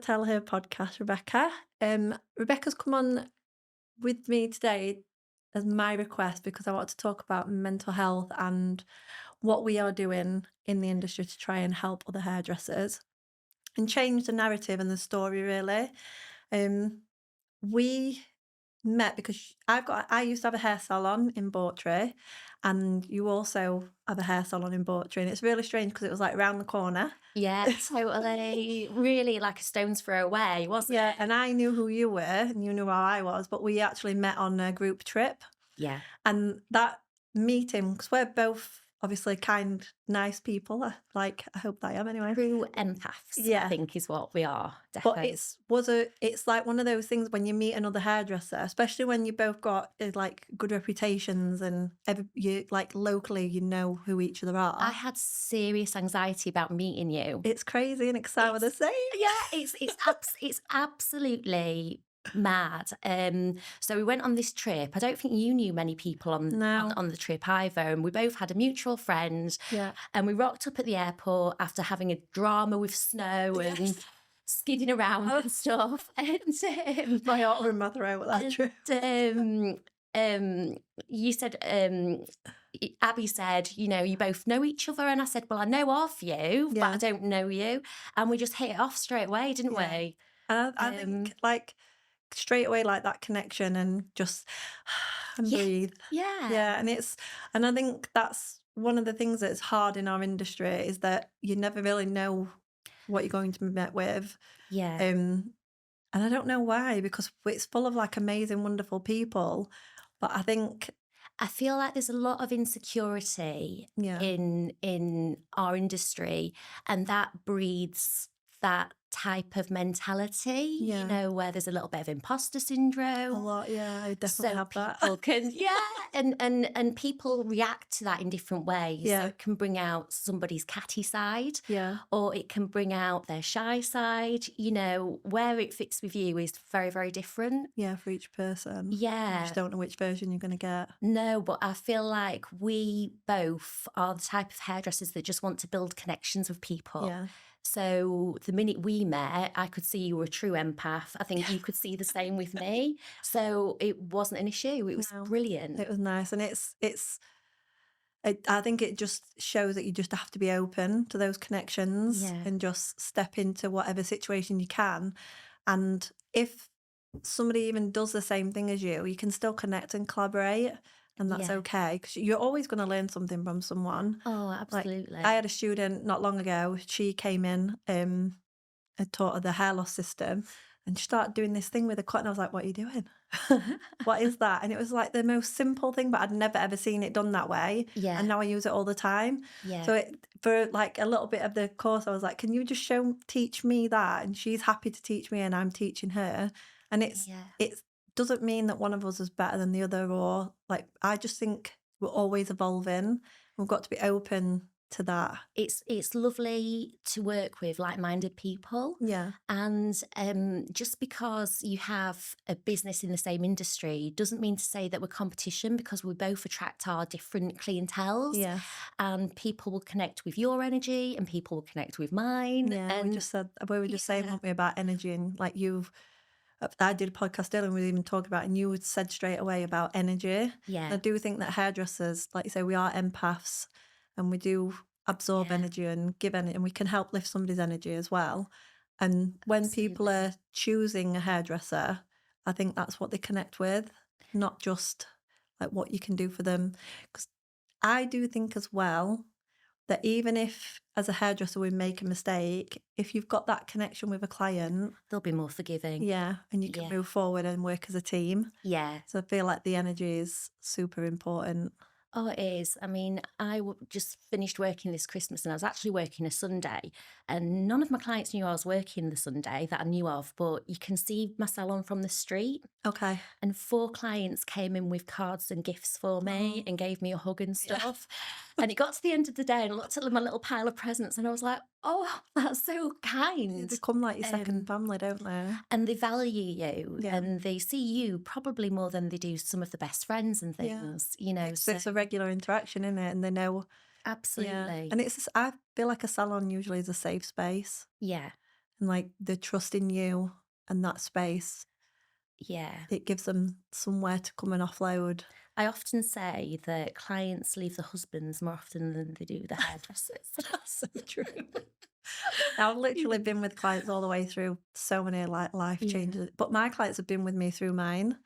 Tell Her podcast, Rebecca. Rebecca's come on with me today as my request because I want to talk about mental health and what we are doing in the industry to try and help other hairdressers and change the narrative and the story really. Um, we met because I used to have a hair salon in Bawtry, and you also have a hair salon in Bawtry, and it's really strange because it was like round the corner. Yeah, totally. Really like a stone's throw away, wasn't Yeah, it? and I knew who you were and you knew how I was, but we actually met on a group trip. Yeah. And that meeting, because we're both obviously kind, nice people. I hope that I am anyway. True empaths, I Yeah. think, is what we are, But definitely. it's like one of those things when you meet another hairdresser, especially when you both got like good reputations and you like locally you know who each other I are. had serious anxiety about meeting you. It's crazy and exciting the It's same. yeah, it's absolutely mad. So we went on this trip. I don't think you knew many people No. on the trip either, and we both had a mutual friend. Yeah. And we rocked up at the airport after having a drama with snow and skidding around and stuff. My heart were in my throat that trip. And you said, Abby said, you both know each other. And I said, well, I know of you, but Yeah. I don't know you. And we just hit it off straight away, didn't Yeah. we? And I think like straight away like that connection and just and Yeah. breathe. Yeah. Yeah, and I think that's one of the things that's hard in our industry is that you never really know what you're going to be met with. Yeah. And I don't know why, because it's full of like amazing, wonderful people. But I think, I feel like there's a lot of insecurity yeah, in our industry, and that breeds that type of mentality, yeah, where there's a little bit of imposter a syndrome. lot. Yeah, I definitely So have that. people can, yeah, and people react to that in different ways. So Yeah, it can bring out somebody's catty side, yeah, or it can bring out their shy side. Where it fits with you is very, very different. yeah, for each person. You just Yeah. don't know which version you're going to get. No, but I feel like we both are the type of hairdressers that just want to build connections with people. Yeah. So the minute we met, I could see you were a true empath. I think you could see the same with me. So it wasn't an issue. It was No, brilliant. it was nice, and I think it just shows that you just have to be open to those connections Yeah. and just step into whatever situation you can. And if somebody even does the same thing as you can still connect and collaborate, and that's Yeah. okay because you're always going to learn something from someone. Oh, Like absolutely. I had a student not long ago. She came in, I taught her the hair loss system, and she started doing this thing with a cut, and I was like, "What are you doing? What is that?" And it was like the most simple thing, but I'd never ever seen it done that way. Yeah. And now I use it all the time. Yeah. So for like a little bit of the course, I was like, "Can you just teach me that?" And she's happy to teach me, and I'm teaching her. And Yeah. it doesn't mean that one of us is better than the other, or like I just think we're always evolving. We've got to be open to that. It's lovely to work with like-minded people. Yeah, And just because you have a business in the same industry doesn't mean to say that we're competition, because we both attract our different clienteles. yeah, And people will connect with your energy and people will connect with mine. yeah. And We were just saying, yeah, weren't we, about energy, and like I did a podcast earlier and we even talked about it, and you had said straight away about energy. yeah, I do think that hairdressers, like you say, we are empaths and we do absorb yeah, energy and give energy, and we can help lift somebody's energy as well. And when people absolutely. are choosing a hairdresser, I think that's what they connect with, not just like what you can do for them. Because I do think as well that even if as a hairdresser we make a mistake, if you've got that connection with a client, They'll be more forgiving. yeah, and you can Yeah, move forward and work as a team. yeah. So I feel like the energy is super important. Oh, it is. I mean, just finished working this Christmas and I was actually working a Sunday, and none of my clients knew I was working the Sunday that I knew of, but you can see my salon from the street. Okay. And 4 clients came in with cards and gifts for me and gave me a hug and Yeah. stuff. And it got to the end of the day and I looked at my little pile of presents and I was like, oh, that's so They kind. become like your second Um, family, don't they? and they value you Yeah. and they see you probably more than they do some of the best friends and Yeah. things. So So it's a regular interaction, isn't it? And they know, yeah. absolutely. And I feel like a salon usually is a safe space. Yeah. and like the trust in you and that space, Yeah. it gives them somewhere to come and offload. I often say that clients leave the husbands more often than they do the hairdressers. That's so true. I've literally been with clients all the way through so many like life Yeah. changes, but my clients have been with me through mine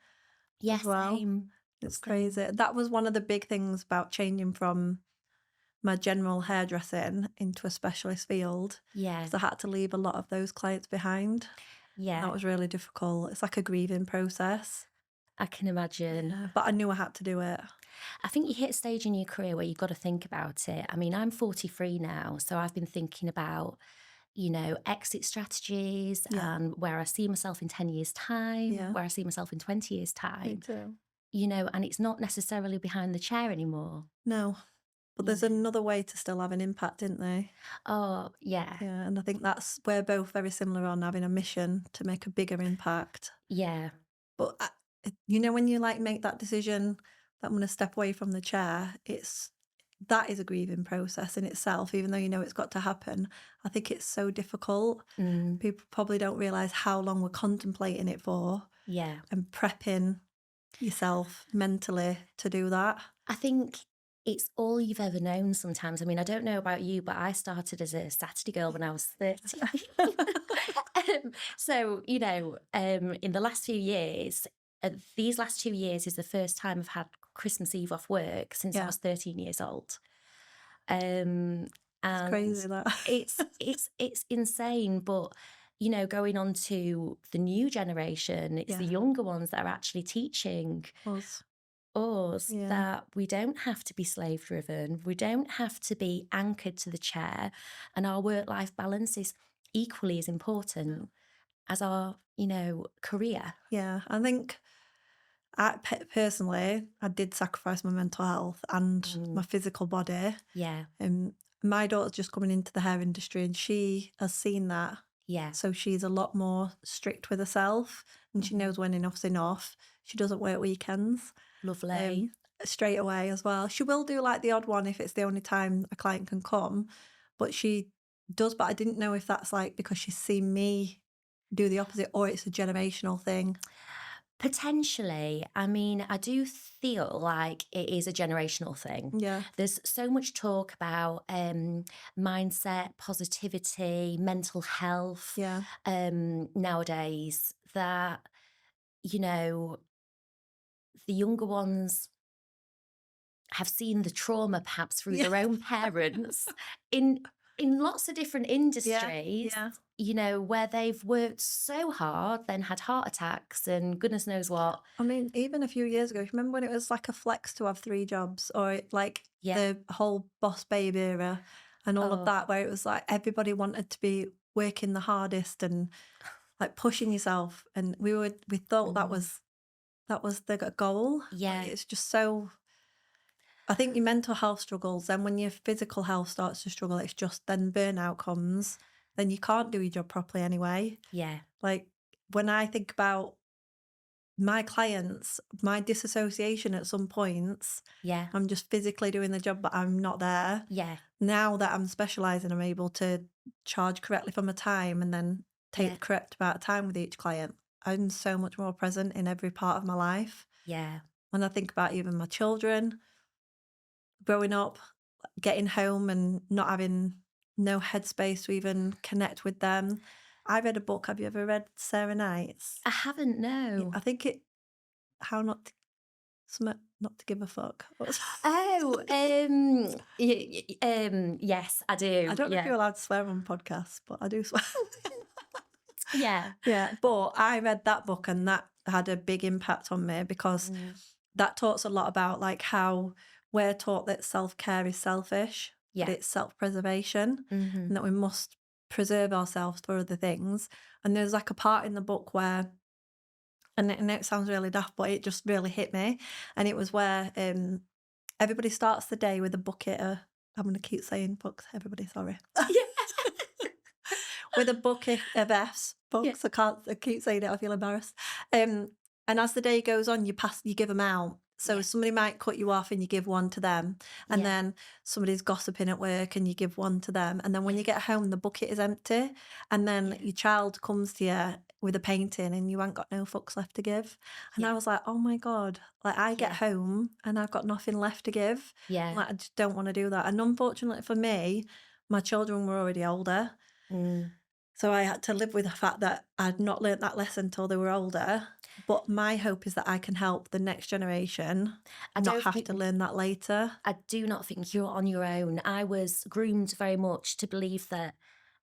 Yeah, as well. same. It's Same. crazy. That was one of the big things about changing from my general hairdressing into a specialist field, Yeah. because I had to leave a lot of those clients behind. Yeah. That was really difficult. It's like a grieving process. I can imagine. Yeah, but I knew I had to do it. I think you hit a stage in your career where you've got to think about it. I mean, I'm 43 now, so I've been thinking about, exit strategies Yeah, and where I see myself in 10 years' time, yeah, where I see myself in 20 years' me time, too. and it's not necessarily behind the chair anymore. No, but You there's know. another way to still have an impact, isn't there? Oh, yeah. Yeah, and I think that's we're both very similar on having a mission to make a bigger impact. Yeah. But when you like make that decision that I'm going to step away from the chair, that is a grieving process in itself. Even though you know it's got to happen, I think it's so difficult. Mm, People probably don't realize how long we're contemplating it for yeah. and prepping yourself mentally to do that. I think it's all you've ever known sometimes. I mean, I don't know about you, but I started as a Saturday girl when I was 30. So, in the last few years, these last 2 years is the first time I've had Christmas Eve off work since I Yeah, was 13 years old. Um, it's and crazy that. it's insane, but going on to the new generation, it's the Yeah, younger ones that are actually teaching us. us Yeah, that we don't have to be slave driven, we don't have to be anchored to the chair, and our work life balance is equally as important as our, career. yeah. I think personally, I did sacrifice my mental health and my Mm, physical body. yeah, My daughter's just coming into the hair industry and she has seen that. yeah, So she's a lot more strict with herself and she mhm, knows when enough's enough. She doesn't work weekends lovely. um, straight away as well. She will do like the odd one if it's the only time a client can come, but she does. But I didn't know if that's like because she's seen me do the opposite or it's a generational thing. Potentially. I mean, I do feel like it is a generational thing. Yeah, There's so much talk about mindset, positivity, mental health yeah, nowadays that, you know, the younger ones have seen the trauma perhaps through yeah, their own parents in in lots of different yeah, industries, yeah. where they've worked so hard, then had heart attacks and goodness knows what. I mean, even a few years ago, if you remember when it was like a flex to have 3 jobs or like Yeah. the whole boss babe era and all of Oh. that, where it was like everybody wanted to be working the hardest and like pushing yourself. And we thought Mm, that was the goal. But yeah. it's just so, I think your mental health struggles, then when your physical health starts to struggle, it's just then burnout comes, then you can't do your job properly anyway. Yeah. Like when I think about my clients, my disassociation at some points, Yeah. I'm just physically doing the job, but I'm not there. Yeah. Now that I'm specialising, I'm able to charge correctly for my time and then take Yeah. the correct amount of time with each client. I'm so much more present in every part of my life. Yeah. When I think about even my children growing up, getting home and not having no headspace to even connect with them. I read a book. Have you ever read Sarah Knight's? I haven't, Yeah, no. I think How Not to Not to Give a Fuck. Oh, yes, I I do. don't know if Yeah. you're allowed to swear on podcasts, but I do swear. Yeah. Yeah, but I read that book and that had a big impact on me because Mm, that talks a lot about like how we're taught that self-care is selfish, but yeah. it's self-preservation Hmm. and that we must preserve ourselves for other things. And there's like a part in the book where, and I know it sounds really daft, but it just really hit me. And it was where everybody starts the day with a bucket of, I'm going to keep saying books, everybody, sorry. Yeah. With a bucket of F's Yeah. books. I keep saying it, I feel embarrassed. And as the day goes on, you give them out. So Yeah. somebody might cut you off and you give one to them, and Yeah. then somebody's gossiping at work and you give one to them, and then when Yeah. you get home the bucket is empty, and then Yeah. your child comes to you with a painting and you ain't got no fucks left to give. And Yeah. I was like, oh my God, like I get Yeah. home and I've got nothing left to give. Yeah. Like I just don't want to do that. And unfortunately for me, my children were already older. Mm. So I had to live with the fact that I'd not learnt that lesson till they were older. But my hope is that I can help the next generation I not don't have think to learn that later. I do not think you're on your own. I was groomed very much to believe that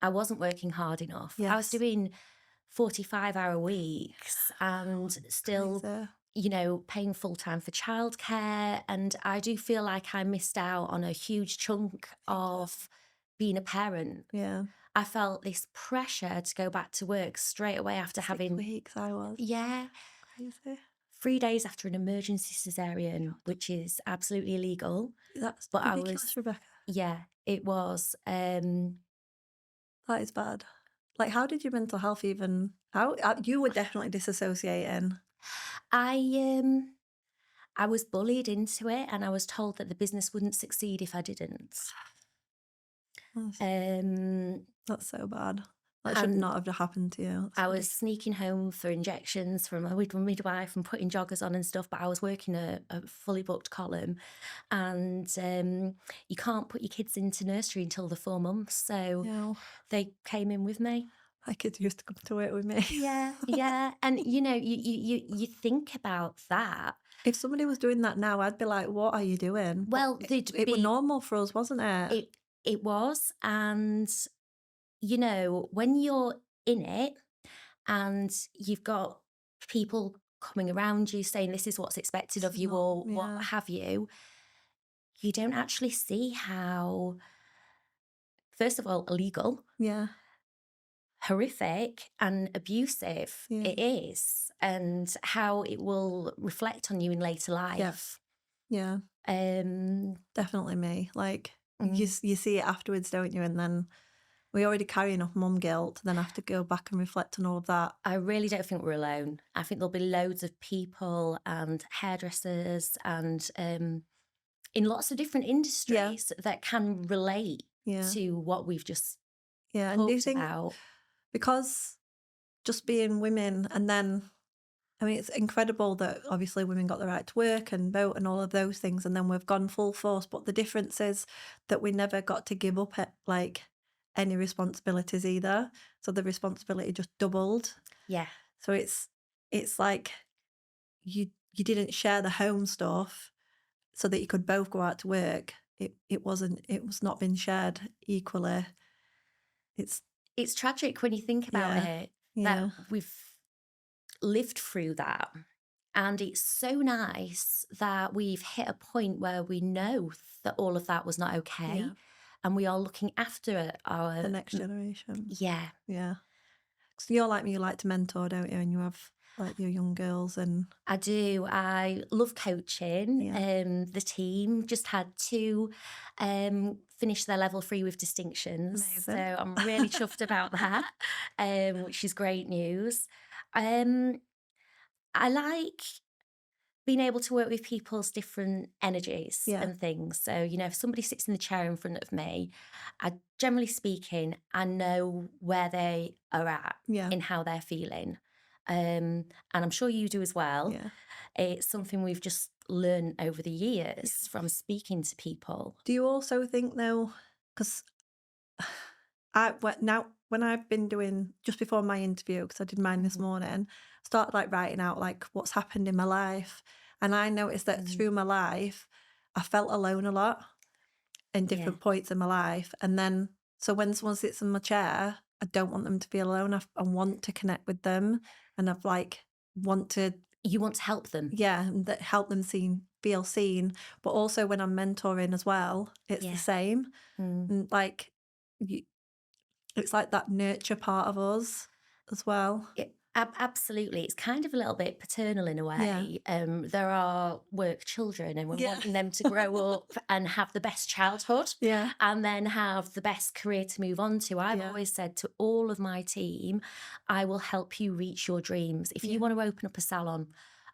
I wasn't working hard enough. I was Yes. doing 45-hour weeks and still, Crazy. paying full time for childcare. And I do feel like I missed out on a huge chunk of being a parent. Yeah. I felt this pressure to go back to work straight away after 6 having, weeks I was. yeah, Crazy. 3 days after an emergency cesarean, which is absolutely illegal. That's But I ridiculous, was, Rebecca. yeah, it was. That is bad. Like, how did your mental health even? How you were definitely disassociating. I I was bullied into it, and I was told that the business wouldn't succeed if I didn't. That's, Um, that's so bad. That should and not have happened to you. That's I was ridiculous. sneaking home for injections from a midwife and putting joggers on and stuff, but I was working a fully booked column, and you can't put your kids into nursery until they're 4 months, so Yeah, they came in with me. my kids used to come to work with me. Yeah, yeah, and you think about that. If somebody was doing that now, I'd be like, "What are you doing?" But Well, there'd it was be normal for us, wasn't it? it was, and when you're in it and you've got people coming around you saying this is what's expected This of is you not. or what Yeah, have you, you don't actually see how, first of all, illegal, yeah, horrific, and abusive yeah, it is, and how it will reflect on you in later yeah, life. yeah. Um, Definitely me. Like mm, you see it afterwards, don't you? And then we already carry enough mum guilt, then have to go back and reflect on all of that. I really don't think we're alone. I think there'll be loads of people and hairdressers and in lots of different Yeah, industries that can relate yeah, to what we've just yeah. And do you talked think about. because just being women, and then I mean, it's incredible that obviously women got the right to work and vote and all of those things, and then we've gone full force. But the difference is that we never got to give up like any responsibilities either. So the responsibility just doubled. Yeah, So it's like you didn't share the home stuff so that you could both go out to work. It was not being shared equally. It's it's tragic when you think about yeah, it that yeah, we've lived through that. And it's so nice that we've hit a point where we know that all of that was not yeah. okay. And we are looking after The our, next generation. yeah, Yeah. 'Cause you're like me, you like to mentor, don't you? And you have like your young girls and I do. I love coaching. yeah, The team just had two finish their level 3 with distinctions. So amazing. I'm really chuffed about that, which is great news. Um, I like being able to work with people's different energies Yeah, and things. So, if somebody sits in the chair in front of me, generally speaking, I know where they are at yeah, in how they're feeling. And I'm sure you do as well. yeah, It's something we've just learned over the yeah. years from speaking to people. Do you also think though, because now when I've been doing just before my interview, because I did mine this Mhm. morning, started like writing out like what's happened in my life, and I noticed that Mm. through my life, I felt alone a lot in Yeah. different points in my life, and then so when someone sits in my chair, I don't want them to feel alone. I want to connect with them, and I've like want to You want to help them. yeah and that help them feel seen, but also when I'm mentoring as well, it's the Yeah. same, Mm. and like you, it's like that nurture part of us as well. Absolutely. It's kind of a little bit paternal in a Yeah, way. There are work children, and we're yeah, wanting them to grow up and have the best childhood yeah, and then have the best career to move on to. I've yeah, always said to all of my team, I will help you reach your dreams. If you yeah, want to open up a salon,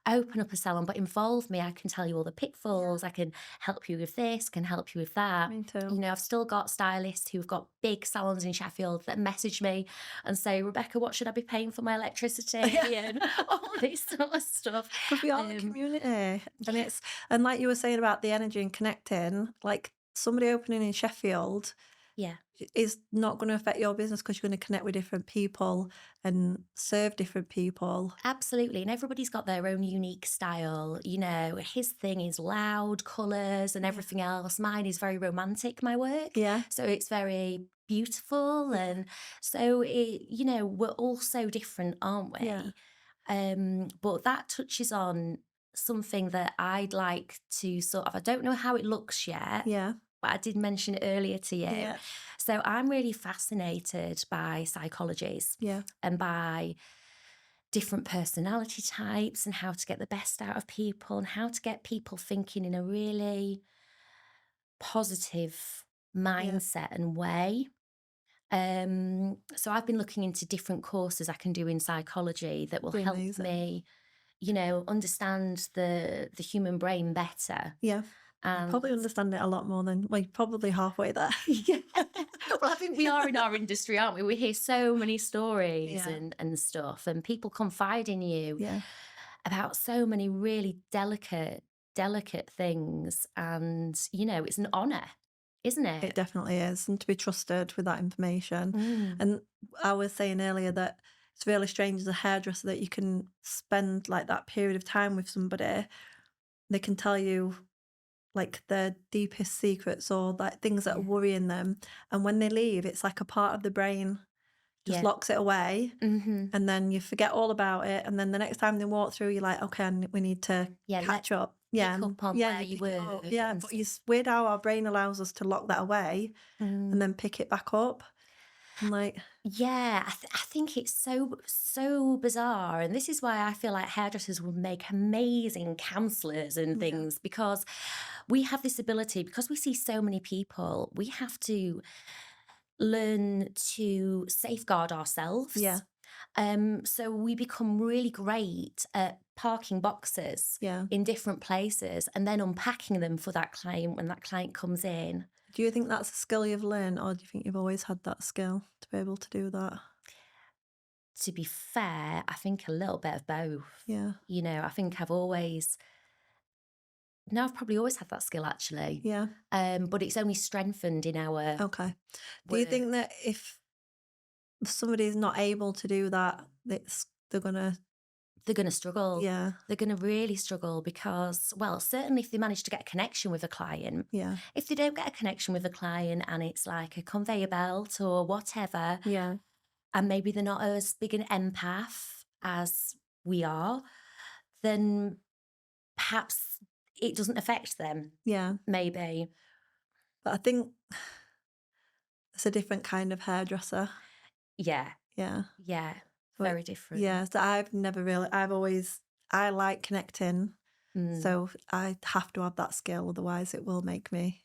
open up a salon, but involve me. I can tell you all the Yeah, pitfalls. I can help you with this, can help you with that. me You too. know, I've still got stylists who've got big salons in Sheffield that message me and say, Rebecca, what should I be paying for my Yeah. electricity and all this sort of stuff. Because we are a Um, community, and yeah, it's and like you were saying about the energy and connecting, like somebody opening in Sheffield yeah. is not going to affect your business because you're going to connect with different people and serve different people. Absolutely. And everybody's got their own unique style. You know, his thing is loud colours and Yeah. everything else. Mine is very romantic, my work. Yeah. So it's very beautiful. Yeah. And so you know, we're all so different, aren't Yeah. we? But that touches on something that I'd like to sort of, I don't know how it looks yet, Yeah. but I did mention it earlier to you. Yeah. So I'm really fascinated by psychologies Yeah. and by different personality types and how to get the best out of people and how to get people thinking in a really positive Yeah. mindset and way. So I've been looking into different courses I can do in psychology that will Be help amazing. me, you know, understand the human brain better. Yeah. You And probably understand it a lot more than well, you're probably halfway there. yeah, well, I think we are in our industry, aren't we? We hear so many stories Yeah. and stuff, and people confide in you Yeah. about so many really delicate things. And, you know, it's an honor, isn't It it? definitely is, and to be trusted with that information. Mm, And I was saying earlier that it's really strange as a hairdresser that you can spend like that period of time with somebody. They can tell you like their deepest secrets or like things that are yeah. worrying them. And when they leave, it's like a part of the brain just Yeah. locks it away. Hmm. And then you forget all about it. And then the next time they walk through, you're like, okay, we need to Yeah. catch Let's up. Yeah. pick up on Yeah. And where you you pick it were up. Yeah. and But stuff. it's weird how our brain allows us to lock that away and Mm. then pick it back up. I'm like, Yeah, I think it's so bizarre, and this is why I feel like hairdressers would make amazing counselors and yeah, things because we have this ability because we see so many people. We have to learn to safeguard yeah, ourselves. So we become really great at parking boxes yeah. in different places and then unpacking them for that client when that client comes in. Do you think that's a skill you've learned, or do you think you've always had that skill to be able to do that? To be fair, I think a little bit of both. Yeah, You know, I think I've always, no, I've probably always had that skill actually. yeah. But it's only strengthened in our Okay. Do you think work. that if somebody's not able to do that, they're gonna, They're going to struggle. yeah, They're going to really struggle because, well, certainly if they manage to get a connection with a client, yeah, if they don't get a connection with a client and it's like a conveyor belt or whatever, yeah, and maybe they're not as big an empath as we are, then perhaps it doesn't affect them, yeah. maybe. But I think it's a different kind of hairdresser. Yeah, Yeah. yeah, But very different. yeah, so I've never really, I've always, I like connecting. Mm. So I have to have that skill, otherwise it will make me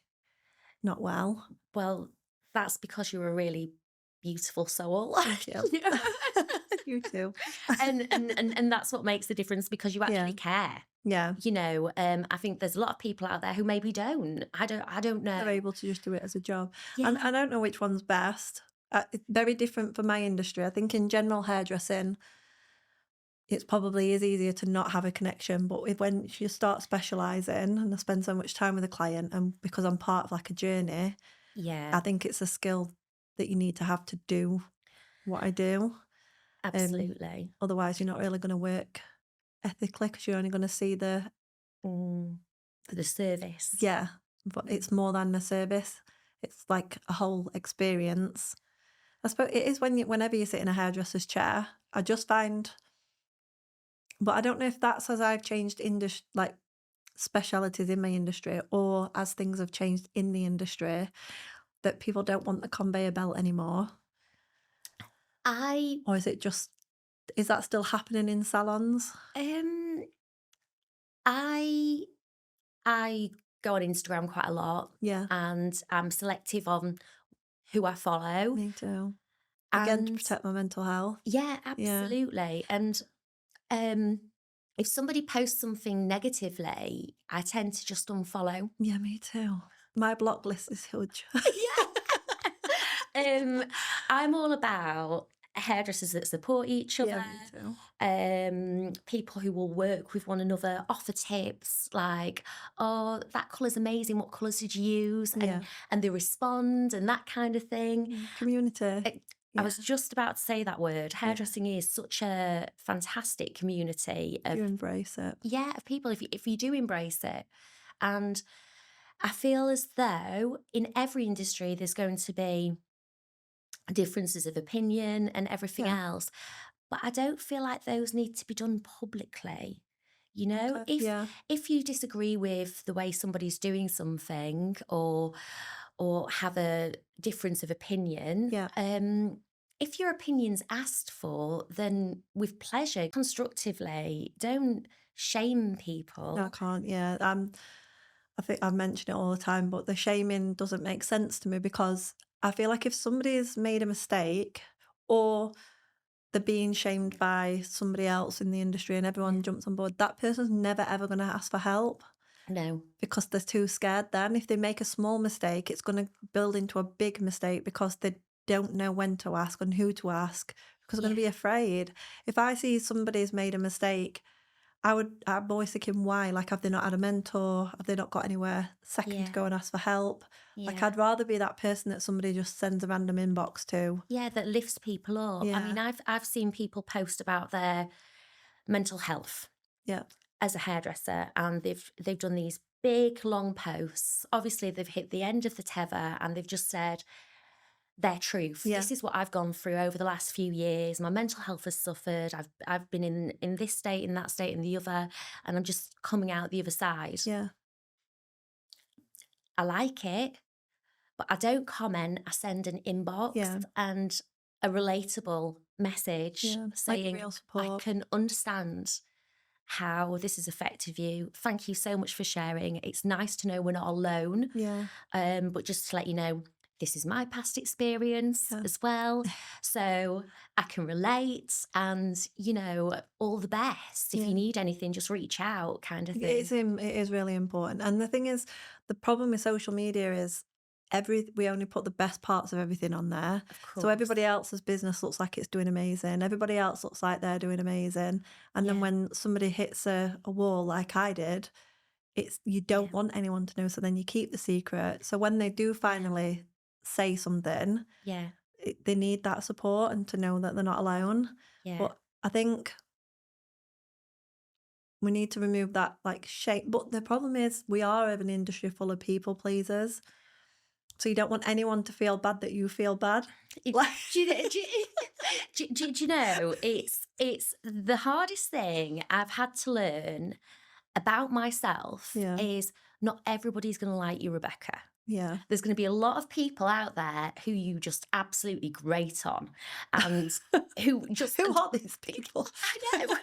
not well. Well, that's because you're a really beautiful soul. Thank you. Yeah. You too. And that's what makes the difference because you Yeah. actually care. Yeah. You know, I think there's a lot of people out there who maybe don't. I don't They're know. able to just do it as a job. And Yeah. I don't know which one's best. It's very different for my industry. I think in general hairdressing, it's probably is easier to not have a connection. But when you start specialising and I spend so much time with a client, and because I'm part of like a journey, Yeah, I think it's a skill that you need to have to do what I do. Um, absolutely. Otherwise, you're not really going to work ethically because you're only going to see Mm. The service. yeah, but Mm. it's more than a service. It's like a whole experience. I suppose it is whenever you sit in a hairdresser's chair. I just find, but I don't know if that's as I've changed like specialities in my industry, or as things have changed in the industry, that people don't want the conveyor belt anymore, I or is it just is that still happening in salons? um I I go on Instagram quite a lot Yeah, and I'm selective on who I follow. me too. Again, to And protect my mental health. yeah, Yeah, absolutely. And um if somebody posts something negatively, I tend to just unfollow. Yeah, me too. My block list is huge. Yeah. I'm all about hairdressers that support each Yeah, other, me too. people who will work with one another, offer tips like, "Oh, that colour's amazing. What colours did you use?" Yeah. And they respond and that kind of thing. Community. It, I Yeah, was just about to say that word. yeah. Hairdressing is such a fantastic community If you of, embrace it. yeah, of people if you do embrace it. And I feel as though in every industry there's going to be differences of opinion and everything Yeah. else, but I don't feel like those need to be done publicly. You know, Okay. Yeah. if you disagree with the way somebody's doing something or have a difference of opinion, Yeah. if your opinion's asked for, then with pleasure, constructively, don't shame No, I people. can't. Yeah. I think I've mentioned it all the time, but the shaming doesn't make sense to me because I feel like if somebody's made a mistake or they're being shamed by somebody else in the industry and Yeah. everyone jumps on board, that person's never ever going to ask for help No. because they're too scared then. If they make a small mistake, it's going to build into a big mistake because they don't know when to ask and who to ask because they're Yeah. going to be afraid. If I see somebody's made a mistake, I'm always thinking, why? Like, have they not had a mentor? Have they not got anywhere second to Yeah. go and ask for help? Like, Yeah. I'd rather be that person that somebody just sends a random inbox to. Yeah, that lifts people up. I Yeah, mean, I've seen people post about their mental health yeah, as a hairdresser, and they've done these big long posts. Obviously, they've hit the end of the tether, and they've just said their truth. yeah, This is what I've gone through over the last few years. My mental health has suffered. I've been in this state, in that state, in the other, and I'm just coming out the other side. yeah, I like it, but I don't comment. I send an inbox yeah, and a relatable message yeah. Like saying, real I support. can understand how this has affected you. Thank you so much for sharing. It's nice to know we're not alone. Yeah, But just to let you know, this is my past experience yeah. as well. So I can relate and, all the best. If Yeah. you need anything, just reach out, kind of thing. It is really important. And the thing is, the problem with social media is we only put the best parts of everything on there. Of So course. everybody else's business looks like it's doing amazing. Everybody else looks like they're doing amazing. And then Yeah. when somebody hits a wall like I did, it's you Yeah. don't want anyone to know. So then you keep the secret. So when they do Yeah. finally say something, Yeah. they need that support and to know that they're not alone. Yeah. But I think we need to remove that like shame. But the problem is we are an industry full of people pleasers. So you don't want anyone to feel bad that you feel bad. It Like do you know do you know, it's the hardest thing I've had to learn about myself yeah, is not everybody's gonna like you, Rebecca. yeah. There's gonna be a lot of people out there who you just absolutely grate on and who just Who are these people? I know.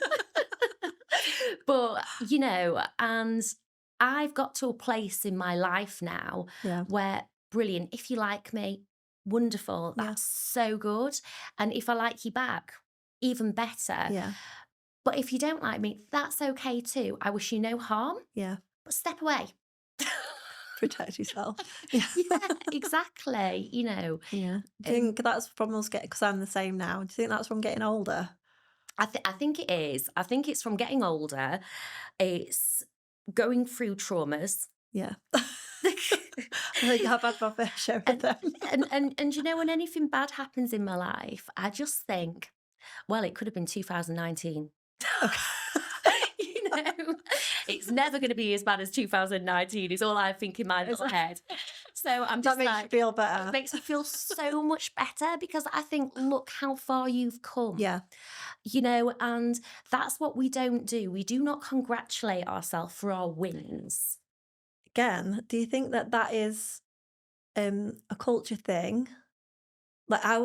But, and I've got to a place in my life now Yeah, where brilliant. If you like me, wonderful. yeah, That's so good. And if I like you back, even better. yeah, But if you don't like me, that's okay too. I wish you no harm, yeah. but step away. Protect yourself. Yeah, Yeah, exactly. yeah. Do you Um, think that's from us getting? Because I'm the same now. Do you think that's from getting older? I think it is. I think it's from getting older. It's going through traumas. Yeah. I think I've had my fair share of and, them. and when anything bad happens in my life, I just think, well, it could have been 2019. Okay. you know, it's never going to be as bad as 2019 is all I think in my Is little that head. So I'm that just makes you like, feel it better? makes me feel so much better because I think, look how far you've come. Yeah. And that's what we don't do. We do not congratulate ourselves for our wins. Again, do you think that that is a culture thing? Like I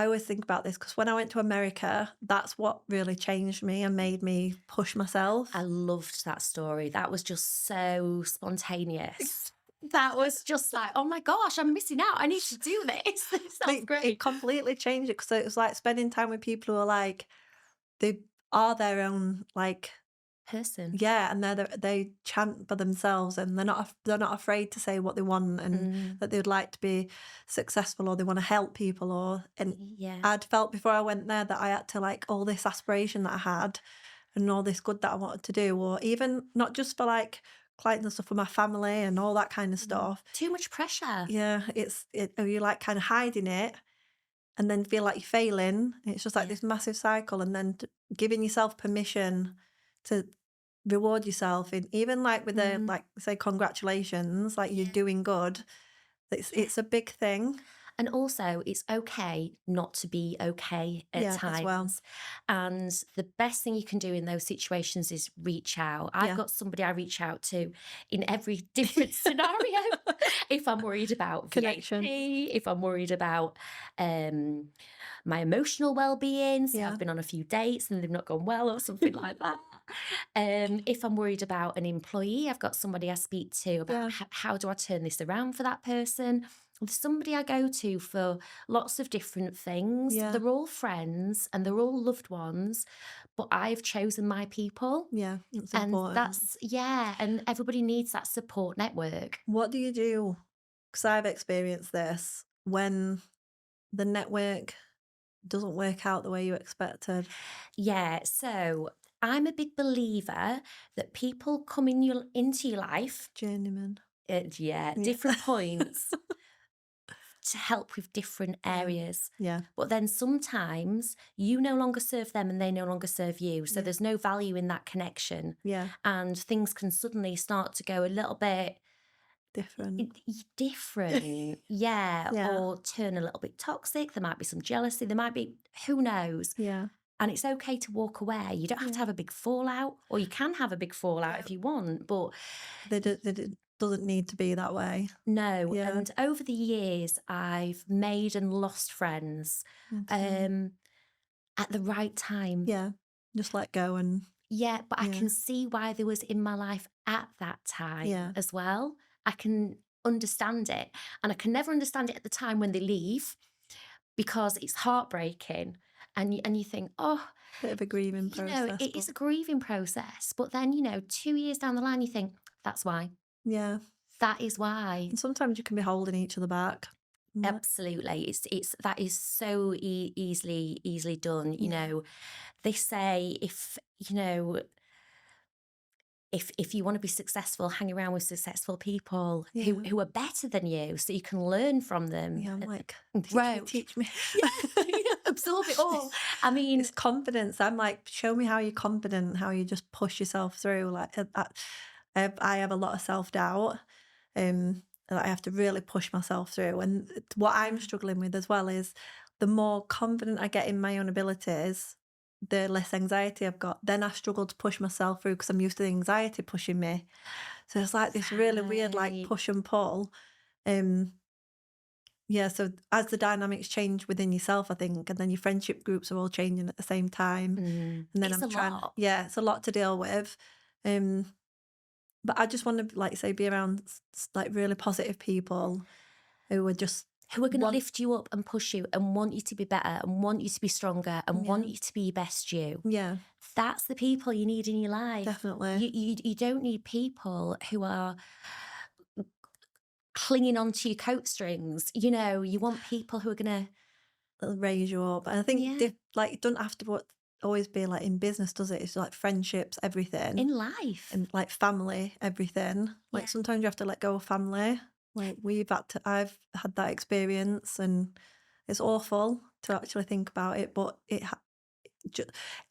always think about this because when I went to America, that's what really changed me and made me push myself. I loved that story. That was just so spontaneous. That was just like, oh my gosh, I'm missing out. I need to do this. This sounds It great. completely changed it because it was like spending time with people who are like they are their own like person. Yeah, and they chant for themselves, and they're not afraid to say what they want, and Mm, that they would like to be successful, or they want to help people, or and yeah, I'd felt before I went there that I had to, like, all this aspiration that I had and all this good that I wanted to do, or even not just for like clients and stuff, for my family and all that kind of stuff. too much pressure. Yeah, you like kind of hiding it and then feel like you're failing. It's just like Yeah, this massive cycle, and then giving yourself permission to reward yourself in, even like with a, mm, like, say congratulations, like you're yeah, doing good. yeah. It's a big thing. And also, it's okay not to be okay at Yeah, as well. times. And the best thing you can do in those situations is reach out. I've Yeah. got somebody I reach out to in every different scenario. If I'm worried about Connection. VAT, if I'm worried about my emotional well-being, say Yeah. I've been on a few dates and they've not gone well or something like that. If I'm worried about an employee, I've got somebody I speak to about Yeah. how do I turn this around for that person. There's somebody I go to for lots of different things. Yeah. They're all friends and they're all loved ones, but I've chosen my people. Yeah. It's And important. that's, yeah, and everybody needs that support network. What do you do? Because I've experienced this when the network doesn't work out the way you expected. Yeah, so I'm a big believer that people come into your life Journeyman. at, yeah, Yeah. different points to help with different Yeah. areas. Yeah. But then sometimes you no longer serve them and they no longer serve you. So Yeah. there's no value in that connection. Yeah. And things can suddenly start to go a little bit Different. different. Yeah. Yeah. Or turn a little bit toxic. There might be some jealousy. There might be, who knows? Yeah. And it's okay to walk away. You don't have to Yeah. have a big fallout, or you can have a big fallout Yeah. if you want. But It doesn't need to be that way. no, Yeah. and over the years, I've made and lost friends Okay. um, at the right time. Yeah. Just let go and Yeah, but I yeah. can see why they was in my life at that time Yeah. as well. I can understand it, and I can never understand it at the time when they leave because it's heartbreaking, and you think, oh, Bit of a grieving process, it but is a grieving process. But then 2 years down the line, you think that's why. yeah. That is why. And sometimes you can be holding each other back. I'm like, Absolutely. It's that is so easily done. yeah. They say if you want to be successful, hang around with successful people who Yeah. who are better than you so you can learn from them Yeah. I'm and like, teach me, grow. teach me. Yeah, absorb it all. I mean, It's confidence. I'm like, show me how you're confident, how you just push yourself through. Like, I have a lot of self doubt. That I have to really push myself through. And what I'm mm, struggling with as well is the more confident I get in my own abilities, the less anxiety I've got. Then I struggle to push myself through because I'm used to the anxiety pushing me. So it's like this really weird, like, right. push and pull. Um, yeah, so as the dynamics change within yourself, I think, and then your friendship groups are all changing at the same time. And then It's I'm a trying, lot. yeah, it's a lot to deal with. Um, but I just want to, like, say, be around like really positive people who are just Who are going to want, lift you up and push you and want you to be better and want you to be stronger and yeah, want you to be your best you. yeah, That's the people you need in your life. definitely. You don't need people who are clinging onto your coat strings. You want people who are going to, It'll raise you up. And I think, yeah, like, it doesn't have to always be like in business, does it? It's like friendships, everything, in life. and like family, everything. Like Yeah. sometimes you have to let go of family. Like I've had that experience, and it's awful to actually think about it. But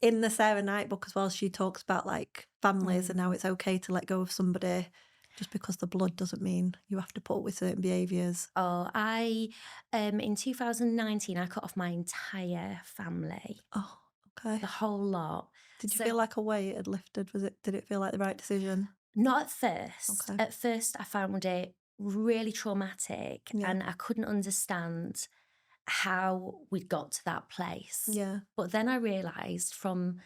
in the Sarah Knight book as well, she talks about like families and Mm. how it's okay to let go of somebody just because the blood doesn't mean you have to put up with certain behaviours. Oh, in 2019, I cut off my entire family, Oh, okay. the whole lot. Did you So, feel like a weight had lifted? Did it feel like the right decision? not at first. Okay. At first, I found it really traumatic Yeah. and I couldn't understand how we'd got to that place. Yeah. But then I realised from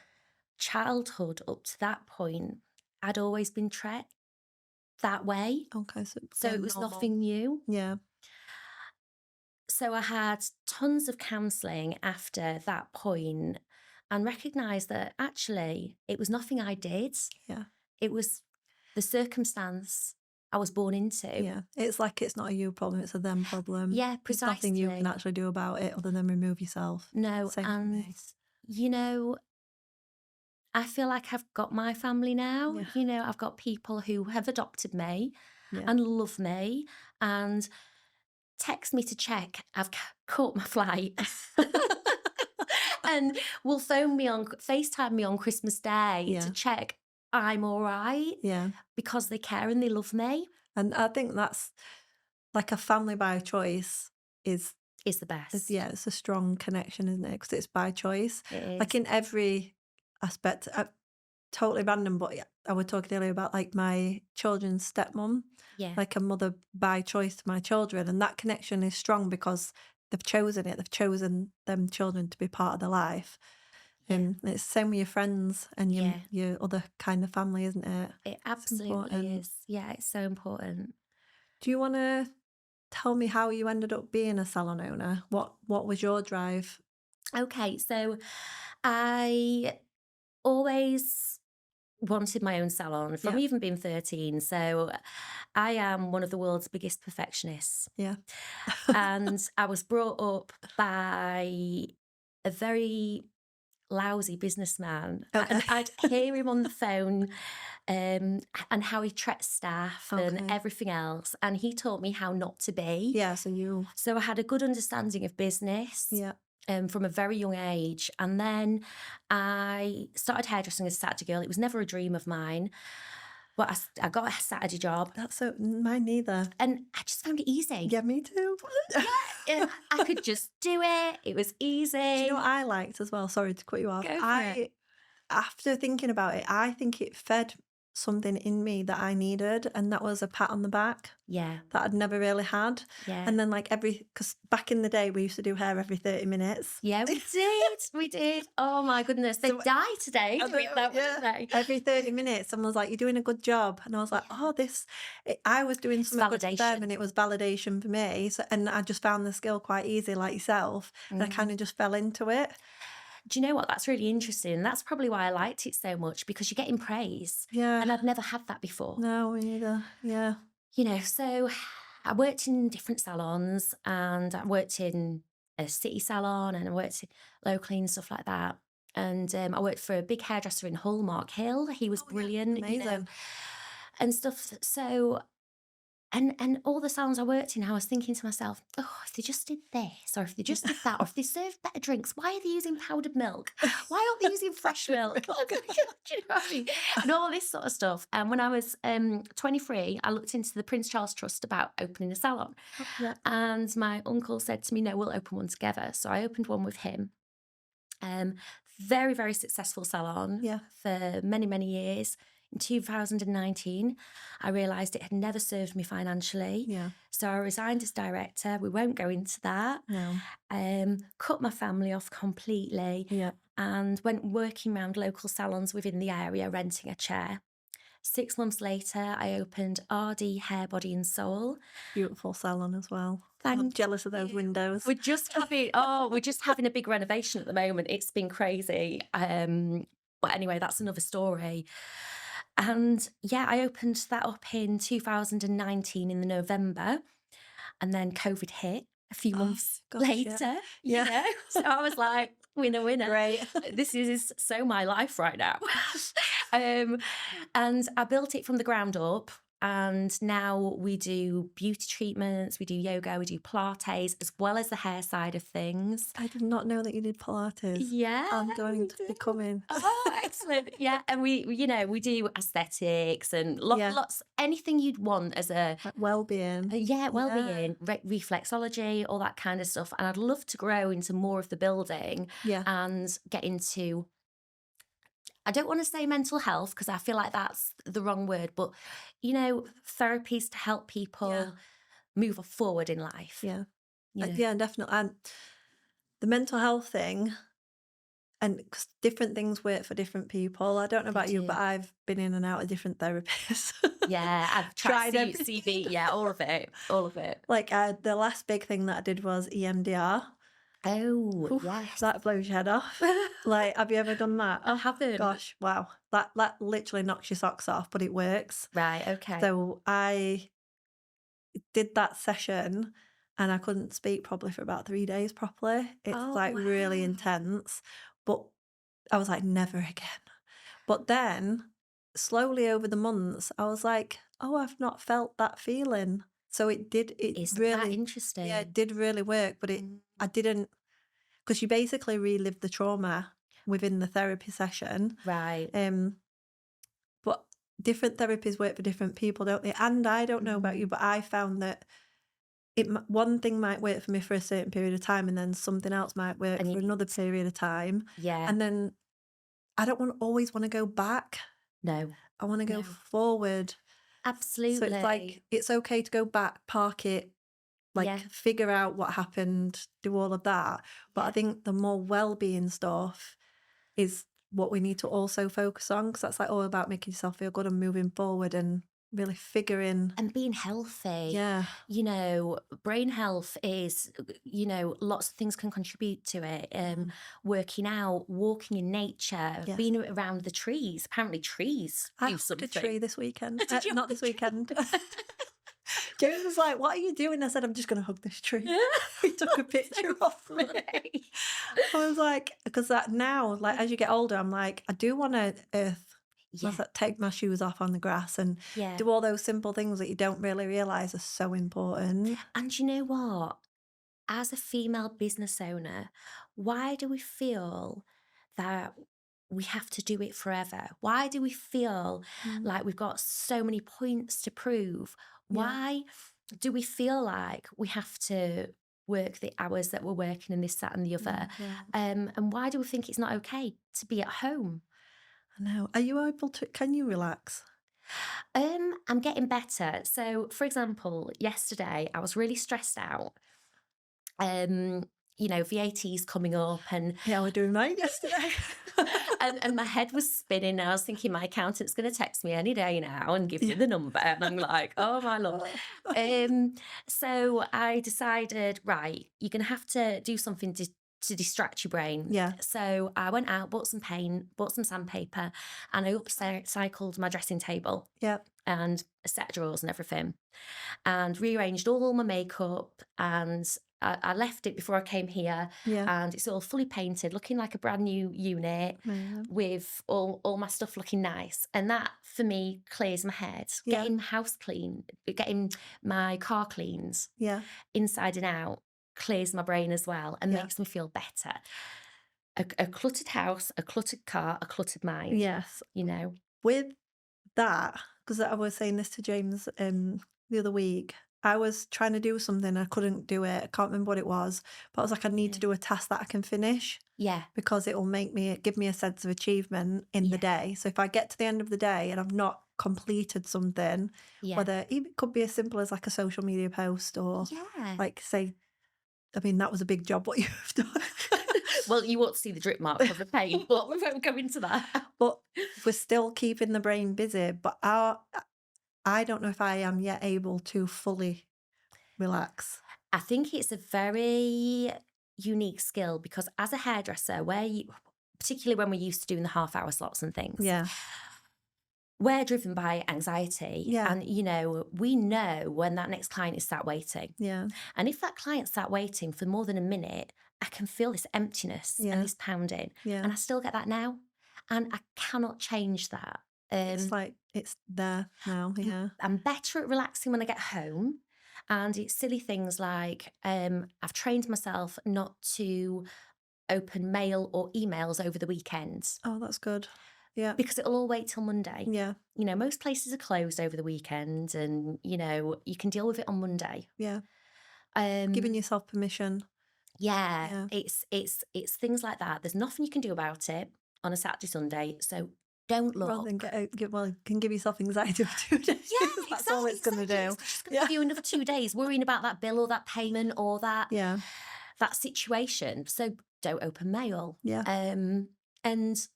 childhood up to that point, I'd always been treated that way. Okay. So So yeah, it was normal. nothing new. Yeah. So I had tons of counselling after that point, and recognize that actually it was nothing I did. Yeah. It was the circumstance I was born into. Yeah. It's like it's not a you problem, it's a them problem. Yeah, There's nothing you can precisely. actually do about it other than remove yourself. No, Same for and me. you know, I feel like I've got my family now. Yeah. I've got people who have adopted me Yeah. and love me and text me to check I've caught my flight. And will phone me on FaceTime me on Christmas Day to Yeah. check I'm all right Yeah. because they care and they love me And I think that's like a family by choice is is the best. yeah, it's a strong connection, isn't it? Because it's by choice. It Like is. in every aspect, totally random, but yeah, I was talking earlier about like my children's stepmom, Yeah. like a mother by choice to my children. And that connection is strong because they've chosen it. They've chosen them children to be part of their life. Yeah. And it's the same with your friends and Yeah. your other kind of family, isn't it? It It's absolutely important. is. Yeah, it's so important. Do you want to tell me how you ended up being a salon owner? What was your drive? Okay, so I always wanted my own salon from Yeah, even being 13. So I am one of the world's biggest perfectionists. yeah. And I was brought up by a very lousy businessman. Okay. And I'd hear him on the phone and how he treats staff and Okay. everything else. And he taught me how not to be. Yeah, so you So I had a good understanding of business yeah. from a very young age. And then I started hairdressing as a Saturday girl. It was never a dream of mine, but I got a Saturday job That's so mine neither. and I just found it easy. Yeah, me too. Yeah, I could just do it. It was Do you know easy. what I liked as well? Sorry to cut you off. Go for it. After thinking about it, I think it fed something in me that I needed, and that was a pat on the back Yeah, that I'd never really had. yeah. And then like because back in the day we used to do hair every 30 minutes. Yeah, we did. We did. Oh my goodness. They'd So die today I doing know, that, yeah. wouldn't they? Every 30 minutes, someone was like, "You're doing a good job," and I was like, Yeah. "Oh, I was doing It's something good for them, validation. and it was validation for me." So, and I just found the skill quite easy, like yourself, and I kind Mhm. of just fell into it. Do you know what? That's really interesting. That's probably why I liked it so much because you're getting praise. Yeah, And I'd never had that before. no, me neither. Yeah, So I worked in different salons and I worked in a city salon and I worked locally and stuff like that. And I worked for a big hairdresser in Hallmark Hill. He was oh yeah, brilliant, amazing. and stuff. So and all the salons I worked in, I was thinking to myself, oh, if they just did this, or if they just did that, or if they served better drinks, why are they using powdered milk? Why aren't they using fresh milk? Do you know what I mean? And all this sort of stuff. And when I was 23, I looked into the Prince Charles Trust about opening a salon. Yeah, And my uncle said to me, no, we'll open one together. So I opened one with him. Um, Very, very successful salon yeah, for many, many years. In 2019, I realised it had never served me financially. yeah. So I resigned as director. We won't go into that. No, Cut my family off completely yeah, and went working around local salons within the area, renting a chair. 6 months later, I opened RD Hair, Body and Soul. beautiful salon as well. I'm Thank jealous of those you. windows. We're just having a big renovation at the moment. It's been crazy. But anyway, that's another story. And yeah, I opened that up in 2019 in the November, and then COVID hit a few Oh months gosh, yeah, later. yeah. So I was like, winner, winner. Great. This is so my life right now. And I built it from the ground up. And now we do beauty treatments, we do yoga, we do Pilates, as well as the hair side of things. I did not know that you did Pilates. Yeah. I'm going we to do. be coming. Oh, excellent. Yeah. And we do aesthetics and Yeah. lots, anything you'd want as a, Like well-being. well-being, reflexology, all that kind of stuff. And I'd love to grow into more of the building Yeah. and get into, I don't want to say mental health because I feel like that's the wrong word, but therapies to help people Yeah. move forward in life. Yeah. You know? Yeah, definitely. And the mental health thing, and because different things work for different people. I don't know They about you, do. but I've been in and out of different therapists. Yeah, I've Tried tried everything. CB, yeah, all of it, all of it. Like the last big thing that I did was EMDR. Oh, Oof, yes. that blows your head off. Like, have you ever done that? I Oh haven't. gosh, wow. That literally knocks your socks off, but it works. Right, okay. So I did that session and I couldn't speak probably for about 3 days properly. It's, Oh, like, really wow. intense, but I was like, "Never again." But then, slowly over the months, I was like, "Oh, I've not felt that feeling." So it Isn't that really yeah, it interesting? did really work, but Mm. I didn't, because you basically relive the trauma within the therapy session, Right. um, but different therapies work for different people, don't they? And I don't know about you, Mhm. but I found that one thing might work for me for a certain period of time, and then something else might work And you for need another period of time, yeah. and then I don't always wanna go back. No. I wanna go No. forward. So it's like, Absolutely. it's okay to go back, park it, like, Yeah. figure out what happened, do all of that, but I Yeah. think the more well-being stuff is what we need to also focus on, because that's, like, all about making yourself feel good and moving forward and really figuring And being healthy. yeah, Brain health is, lots of things can contribute to it. mm, Working out, walking in nature, yes. being around the trees. Apparently, trees I do hugged a tree something. this weekend. Did you Not hug this a weekend. tree? James was like, "What are you doing?" I said, "I'm just gonna hug this tree." We took a So picture of it. funny. I was like, because that now, like, as you get older, I'm like, I do wanna earth, Yeah, what's that, take my shoes off on the grass and yeah. do all those simple things that you don't really realise are so important. And you know what? As a female business owner, why do we feel that we have to do it forever? Why do we feel Mm, like we've got so many points to prove? yeah, Why do we feel like we have to work the hours that we're working and this, that, and the other? yeah, And why do we think it's not okay to be at home? I know. Are you able to, can you relax? I'm getting better. So, for example, yesterday I was really stressed out. Um, VAT's coming up and Yeah, we're doing mine yesterday. and my head was spinning. I was thinking my accountant's going to text me any day now and give me Yeah. the number, and I'm like, oh my lord. Um, so I decided, right, you're going to have to do something to distract your brain. Yeah, So I went out, bought some paint, bought some sandpaper, and I upcycled my dressing table yeah, and a set of drawers and everything, and rearranged all my makeup. And I left it before I came here, yeah. and it's all fully painted, looking like a brand new unit Amazing. with all my stuff looking nice. And that for me clears my head. Yeah, Getting my house clean, getting my car cleaned yeah, inside and out clears my brain as well and yeah. makes me feel better. A cluttered house, a cluttered car, a cluttered mind, Yes. you know? With that, because I was saying this to James the other week, I was trying to do something, I couldn't do it. I can't remember what it was, but I was like, I need Yeah. to do a task that I can finish Yeah. because it will give me a sense of achievement in the Yeah. day. So if I get to the end of the day and I've not completed something, Yeah. whether it could be as simple as like a social media post or Yeah. like say, I mean, that was a big job what you've done. Well, you won't see the drip mark of the paint, but we won't go into that. But we're still keeping the brain busy. But I don't know if I am yet able to fully relax. I think it's a very unique skill because as a hairdresser, particularly when we're used to doing the half-hour slots and things, Yeah. we're driven by anxiety. Yeah. And, we know when that next client is sat waiting. Yeah. And if that client sat waiting for more than a minute, I can feel this emptiness and Yeah. this pounding. Yeah. And I still get that now. And I cannot change that. It's like it's there now. Yeah. I'm better at relaxing when I get home. And it's silly things like I've trained myself not to open mail or emails over the weekend Oh, that's good. Yeah. because it'll all wait till Monday. Yeah. Most places are closed over the weekend and, you can deal with it on Monday. Yeah. Giving Um, yourself permission. yeah, Yeah. it's things like that. There's nothing you can do about it on a Saturday, Sunday. So don't Rather than look. well, can give yourself anxiety for 2 days. Yeah, That's all it's going to exactly. do. It's just going to Yeah. give you another 2 days worrying about that bill or that payment or Yeah. that situation. So don't open mail. Yeah. And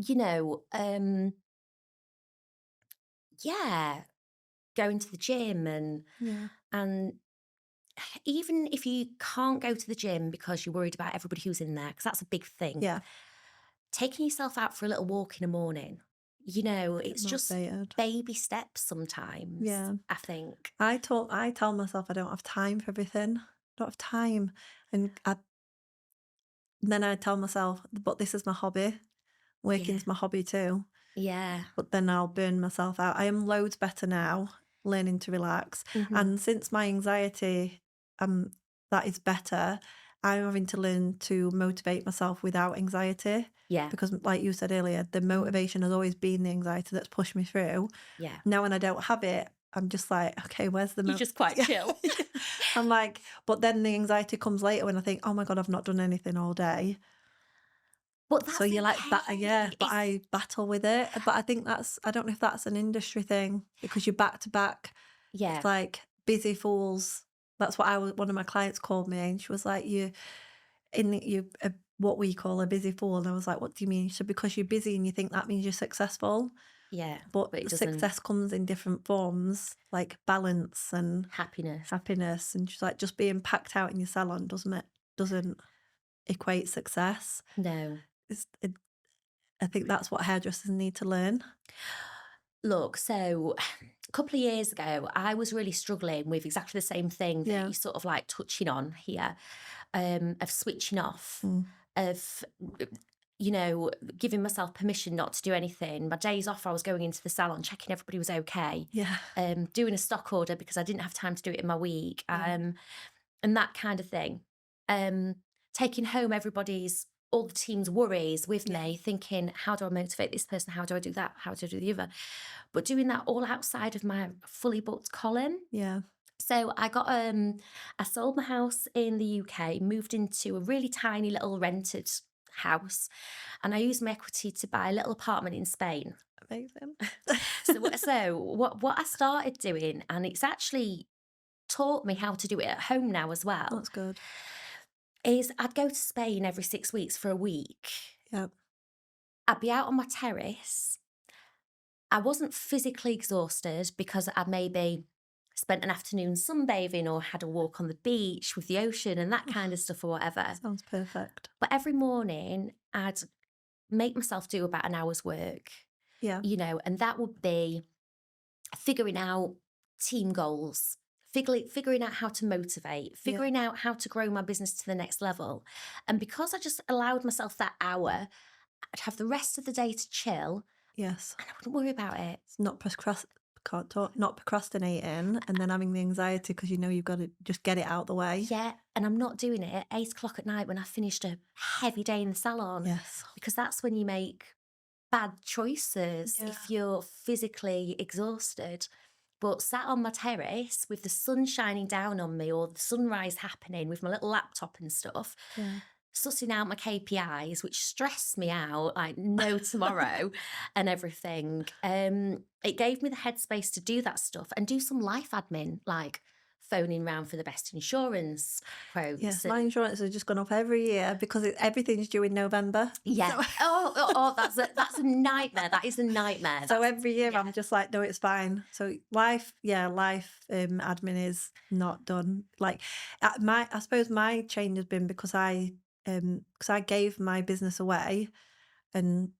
you know, yeah, going to the gym and Yeah. and even if you can't go to the gym because you're worried about everybody who's in there, because that's a big thing, Yeah. taking yourself out for a little walk in the morning, Get it's just motivated. baby steps sometimes, Yeah. I think. I tell myself I don't have time for everything. I don't have time. And then I tell myself, but this is my hobby. Yeah. Working's my hobby too. Yeah. But then I'll burn myself out. I am loads better now, learning to relax. Hmm. And since my anxiety, um, that is better, I'm having to learn to motivate myself without anxiety. Yeah. Because, like you said earlier, the Mhm. motivation has always been the anxiety that's pushed me through. Yeah. Now, when I don't have it, I'm just like, okay, where's the You're just quite Yeah. chill. I'm like, but then the anxiety comes later when I think, oh my God, I've not done anything all day. But So that's you're like, yeah, okay. but I battle with it. But I think I don't know if that's an industry thing because you're back to back. It's Yeah. like busy fools. That's what one of my clients called me, and she was like, what we call a busy fool. And I was like, what do you mean? She said, because you're busy and you think that means you're successful. Yeah. But But it doesn't. success comes in different forms, like balance and Happiness. happiness. And she's like, just being packed out in your salon doesn't equate success. No. It's, it, I think that's what hairdressers need to learn. Look, so a couple of years ago, I was really struggling with exactly the same thing that Yeah. you're sort of like touching on here, of switching off, Mm. of, giving myself permission not to do anything. My days off, I was going into the salon, checking everybody was okay, Yeah. doing a stock order because I didn't have time to do it in my week, Yeah. and that kind of thing. Um, Taking home all the team's worries with Yeah. me, thinking, how do I motivate this person? How do I do that? How do I do the other? But doing that all outside of my fully booked column. Yeah. So I sold my house in the UK, moved into a really tiny little rented house, and I used my equity to buy a little apartment in Spain. Amazing. So what I started doing, and it's actually taught me how to do it at home now as well, That's good. is I'd go to Spain every 6 weeks for a week. Yeah. I'd be out on my terrace. I wasn't physically exhausted because I'd maybe spent an afternoon sunbathing or had a walk on the beach with the ocean and that kind of stuff or whatever. Sounds perfect. But every morning I'd make myself do about an hour's work, Yeah. and that would be figuring out team goals, figuring out how to motivate, figuring out how to grow my business to the next level. And because I just allowed myself that hour, I'd have the rest of the day to chill Yes. and I wouldn't worry about it. It's not procrastinating and then having the anxiety because you know you've got to just get it out the way. Yeah, and I'm not doing it at 8 o'clock at night when I finished a heavy day in the salon, Yes. because that's when you make bad choices Yeah. if you're physically exhausted. But sat on my terrace with the sun shining down on me or the sunrise happening with my little laptop and stuff, Yeah. sussing out my KPIs, which stressed me out like no tomorrow and everything. It gave me the headspace to do that stuff and do some life admin, like phoning round for the best insurance quotes. Yes, my insurance has just gone up every year because everything's due in November. Yeah. So, That's a nightmare. That is a nightmare. so every year I'm just like, no, it's fine. So life admin is not done. Like I suppose my change has been because I gave my business away and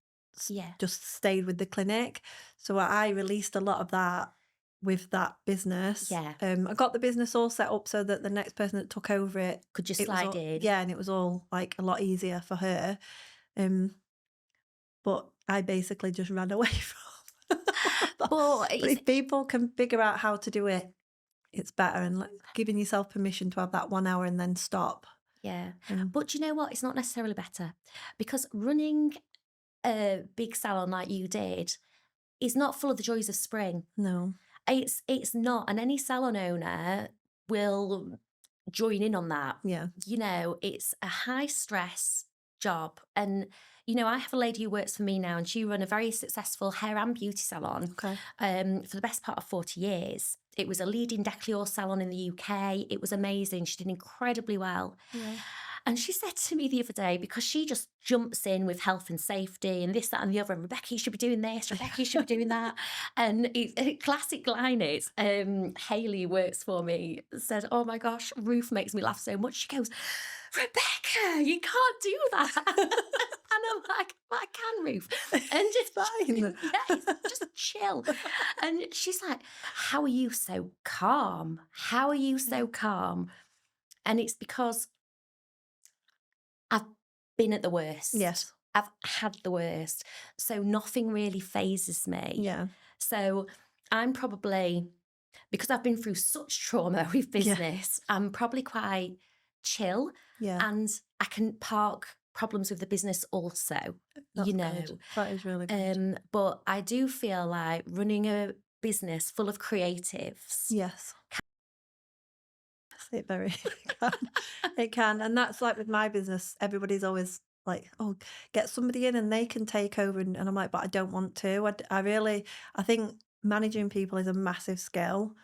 Yeah. just stayed with the clinic. So I released a lot of that with that business. Yeah. I got the business all set up so that the next person that took over it, Could just it was slide all, in. yeah, and it was all like a lot easier for her. But I basically just ran away from. But if people can figure out how to do it, it's better. And like giving yourself permission to have that 1 hour and then stop. Yeah. Um, But you know what? It's not necessarily better, because running a big salon like you did is not full of the joys of spring. no. It's not. And any salon owner will join in on that. Yeah. It's a high stress job. And, I have a lady who works for me now, and she run a very successful hair and beauty salon Okay. for the best part of 40 years. It was a leading décolleté salon in the UK. It was amazing. She did incredibly well. Yeah. And she said to me the other day, because she just jumps in with health and safety and this, that, and the other. And Rebecca, you should be doing this. Rebecca, you should be doing that. And a classic line is, Hayley works for me, said, "Oh my gosh, Ruth makes me laugh so much." She goes, "Rebecca, you can't do that." And I'm like, "Well, I can, Ruth." And just Fine. yes, just chill. And she's like, "How are you so calm? How are you Yeah. so calm?" And it's because I've been at the worst. Yes. I've had the worst. So nothing really phases me. Yeah. So I'm probably, because I've been through such trauma with Yeah. business, I'm probably quite chill, Yeah. and I can park problems with the business also, you That's good. know. That is really good. But I do feel like running a business full of creatives. Yes. It very it can. It can. And that's like with my business, everybody's always like, "Oh, get somebody in and they can take over." And I'm like, "But I don't want to." I really, I think managing people is a massive skill.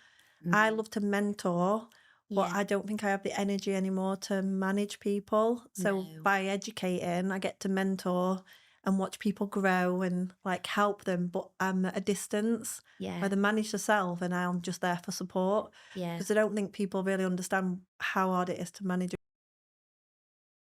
I Mm, love to mentor, but yeah, I don't think I have the energy anymore to manage people. So no, by educating, I get to mentor and watch people grow and like help them, but I'm at a distance. yeah, Whether manage yourself and I'm just there for support yeah, because I don't think people really understand how hard it is to manage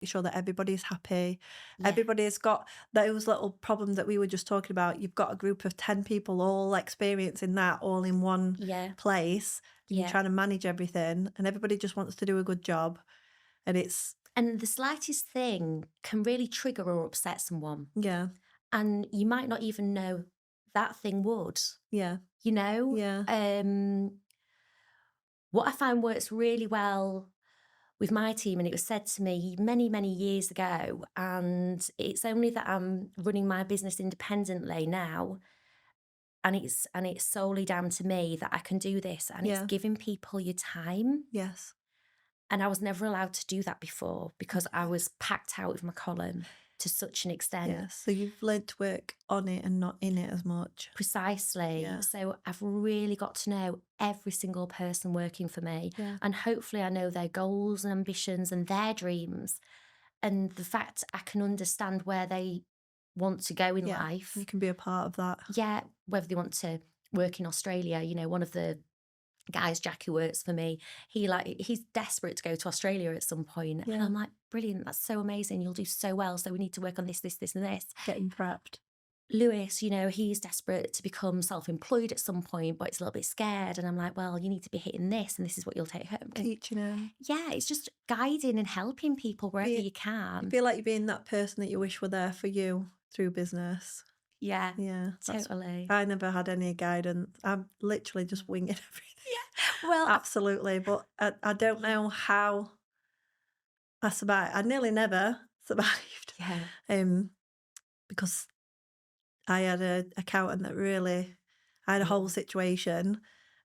sure that everybody's happy. yeah, Everybody's got those little problems that we were just talking about. You've got a group of 10 people all experiencing that all in one yeah, place, and you're yeah. trying to manage everything, and everybody just wants to do a good job. And it's, And the slightest thing can really trigger or upset someone. yeah, And you might not even know that thing would, yeah, you know? yeah, What I find works really well with my team, and it was said to me many, many years ago, and it's only that I'm running my business independently now, and it's solely down to me that I can do this, and it's yeah, giving people your time. yes. And I was never allowed to do that before because I Okay. was packed out with my column to such an extent. Yeah. So you've learned to work on it and not in it as much. Precisely. Yeah, So I've really got to know every single person working for me. yeah, And hopefully I know their goals and ambitions and their dreams. And the fact I can understand where they want to go in yeah. You life. can be a part of that. Yeah, whether they want to work in Australia, one of the guys, Jack, who works for me, he's desperate to go to Australia at some point. And Yeah, I'm like, brilliant, that's so amazing. You'll do so well. So we need to work on this, this, this, and this. getting prepped. Lewis, he's desperate to become self-employed at some point, but it's a little bit scared. And I'm like, well, you need to be hitting this, and this is what you'll take home. And Teaching them. yeah, it's just guiding and helping people wherever Be, you you can. feel like you're being that person that you wish were there for you through business. Yeah, Yeah, that's, totally. I never had any guidance. I'm literally just winging everything. Yeah. Well, Absolutely, but I don't know how I survived. I nearly never survived, yeah. um, because I had a accountant that really, I had a whole Mm. situation,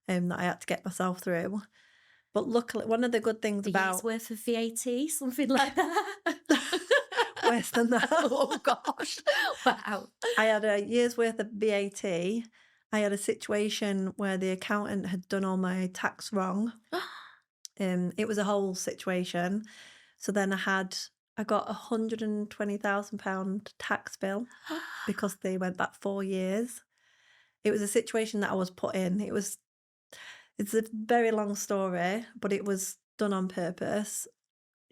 that I had to get myself through. But luckily, one of the good things A year's about worth of VAT, something like that. worse than that. Oh gosh. Wow. I had a year's worth of VAT. I had a situation where the accountant had done all my tax wrong. It was a whole situation. So then I got £120,000 tax bill because they went back 4 years. It was a situation that I was put in. It's a very long story, but it was done on purpose.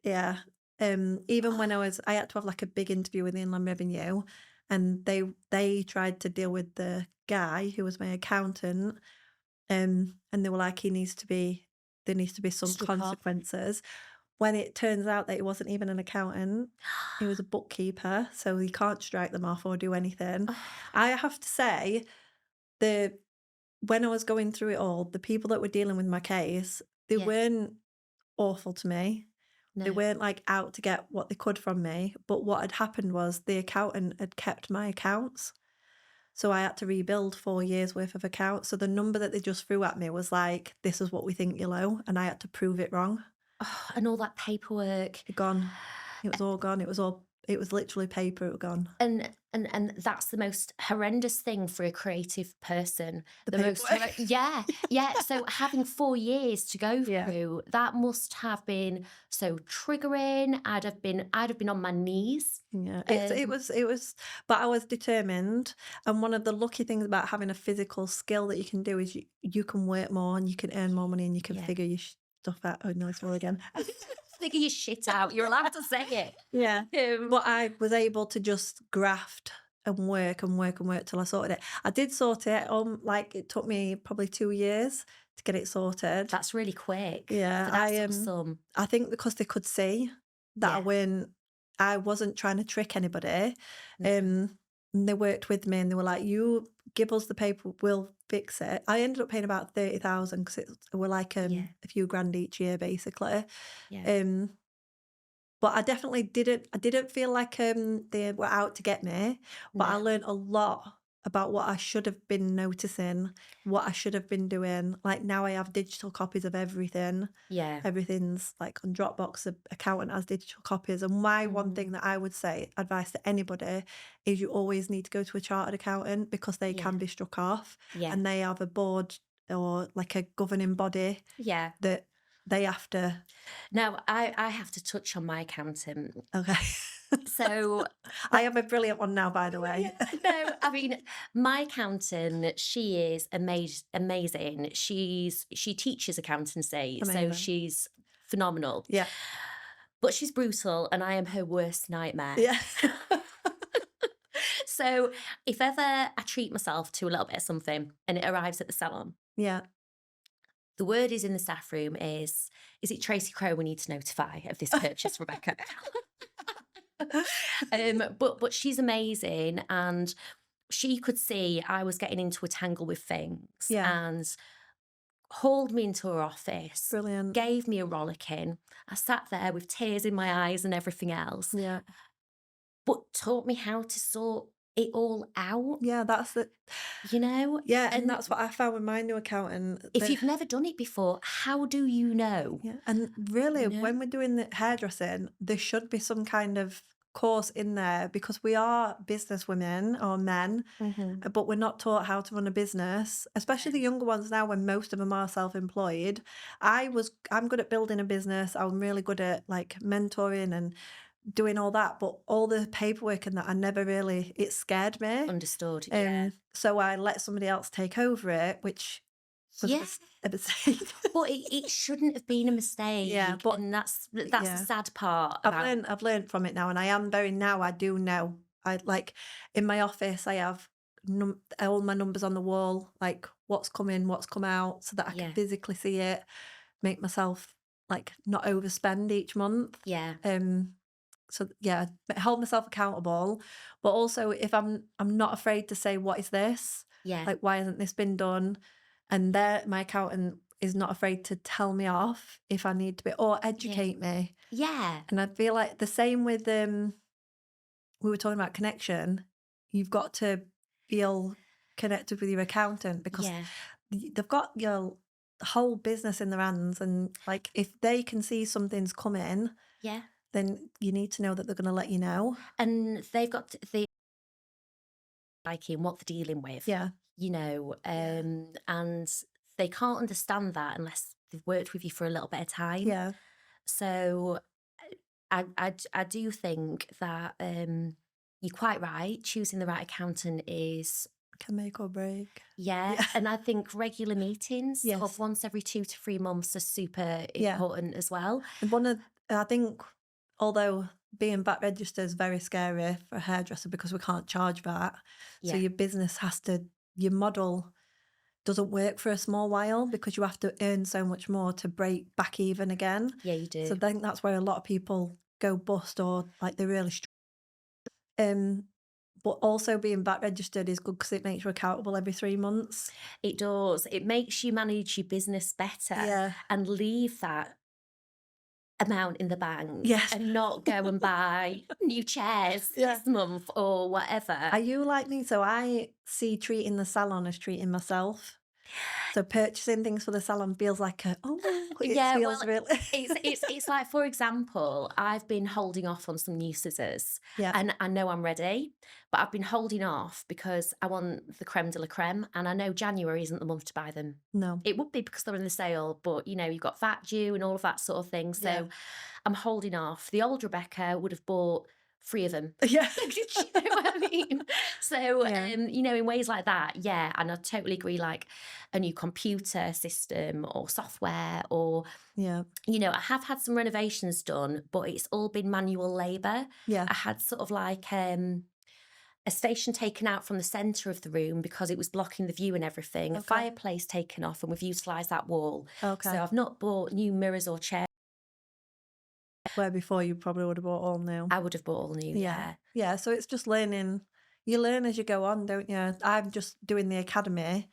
Yeah. Even when I had to have like a big interview with the Inland Revenue, and they tried to deal with the guy who was my accountant, and they were like, there needs to be some Struck off. consequences. When it turns out that he wasn't even an accountant, he was a bookkeeper, so you can't strike them off or do anything. I have to say, the when I was going through it all, the people that were dealing with my case, they Yeah. weren't awful to me. They No. weren't like out to get what they could from me. But what had happened was the accountant had kept my accounts. So I had to rebuild 4 years worth of accounts. So the number that they just threw at me was like, this is what we think you'll owe. And I had to prove it wrong. And all that paperwork. It gone. It was all gone. It was all it was literally paper, it was gone. And that's the most horrendous thing for a creative person. The The most paperwork. yeah, yeah. So having 4 years to go Yeah. through, that must have been so triggering. I'd have been on my knees. Yeah, Um, it was, but I was determined. And one of the lucky things about having a physical skill that you can do is you can work more and you can earn more money and you can yeah. figure your stuff out. Oh no, it's all again. Figure your shit out. You're allowed to say Yeah, it. but I was able to just graft and work and work and work till I sorted it. I did sort it. Like it took me probably 2 years to get it sorted. That's really quick Yeah, for that sort of sum. I think because they could see that Yeah. I wasn't trying to trick anybody. No. And they worked with me and they were like, "You give us the paper, we'll fix it." I ended up paying about 30,000 because it were like Yeah. a few grand each year basically. Yeah. Um, but I definitely didn't feel like, they were out to get me, but I No. learned a lot about what I should have been noticing, what I should have been doing. Like, now I have digital copies of everything. Yeah. Everything's, like, on Dropbox, the accountant has digital copies, and my one Mm. thing that I would say, advice to anybody, is you always need to go to a chartered accountant because they Yeah. can be struck off, Yeah. and they have a board or, like, a governing body Yeah. that they have to. Now, I have to touch on my accountant. Okay. So, I have a brilliant one now, by the way. yeah, no, I mean, my accountant, she is amazing. She teaches accountancy, so Amazing. she's phenomenal. Yeah. But she's brutal, and I am her worst nightmare. Yeah. So, if ever I treat myself to a little bit of something and it arrives at the salon, Yeah. the word is in the staff room is it Tracy Crowe we need to notify of this purchase, Rebecca? But she's amazing, and she could see I was getting into a tangle with things Yeah. and hauled me into her office, Brilliant. gave me a rollicking. I sat there with tears in my eyes and everything else, Yeah. but taught me how to sort it all out, Yeah, that's it. you know? Yeah, and And that's what I found with my new accountant. if you've never done it before, how do you know? Yeah, and really, You know? when we're doing the hairdressing, there should be some kind of course in there because we are business women or men, Hmm. but we're not taught how to run a business, especially the younger ones now when most of them are self-employed. I'm good at building a business. I'm really good at like mentoring and doing all that, but all the paperwork and that I never really, it scared me. Understood. Yeah. So I let somebody else take over it, which was Yeah. a mistake. But it shouldn't have been a mistake. Yeah, but And that's the yeah. sad part I've about learned I've learned from it now, and I am very now I do know. I like in my office I have all my numbers on the wall, like what's come in, what's come out, so that I can yeah. physically see it, make myself like not overspend each month. Yeah. So yeah, hold myself accountable, but also if I'm not afraid to say what is this, Yeah. like why hasn't this been done, and there my accountant is not afraid to tell me off if I need to be or Yeah. educate me. Yeah. And I feel like the same with we were talking about connection. You've got to feel connected with your accountant because Yeah. they've got your whole business in their hands, and like if they can see something's coming, Yeah. then you need to know that they're going to let you know. And they've got the liking what they're dealing with, Yeah, you know, and they can't understand that unless they've worked with you for a little bit of time. yeah, So I do think that you're quite right. Choosing the right accountant is, can make or break. yeah. Yeah. And I think regular meetings Yes. of once every 2 to 3 months are super Yeah. important as well. And I think, although being back registered is very scary for a hairdresser because we can't charge that. So Yeah. your business your model doesn't work for a small while because you have to earn so much more to break back even again. Yeah, you do. So I think that's where a lot of people go bust or like they really but also being back registered is good because it makes you accountable every 3 months. It does. It makes you manage your business better Yeah. and leave that amount in the bank Yes. and not go and buy new chairs Yeah. this month or whatever. Are you like me? So I see treating the salon as treating myself. So purchasing things for the salon feels like it Yeah, feels well, really it's like, for example, I've been holding off on some new scissors, Yeah, and I know I'm ready, but I've been holding off because I want the creme de la creme, and I know January isn't the month to buy them. no. It would be because they're in the sale, but you've got VAT due and all of that sort of thing. Yeah. So I'm holding off. The old Rebecca would have bought 3 of them. Yeah. Do you know what I mean? So, Yeah, in ways like that, yeah, and I totally agree. Like a new computer system or software, or yeah, I have had some renovations done, but it's all been manual labour. yeah. I had sort of like a station taken out from the centre of the room because it was blocking the view and everything, a Okay, fireplace taken off, and we've utilised that wall. So okay. I've not bought new mirrors or chairs. Where before you probably would have bought all new. I would have bought all new, Yeah. yeah. Yeah, so it's just learning. You learn as you go on, don't you? I'm just doing the academy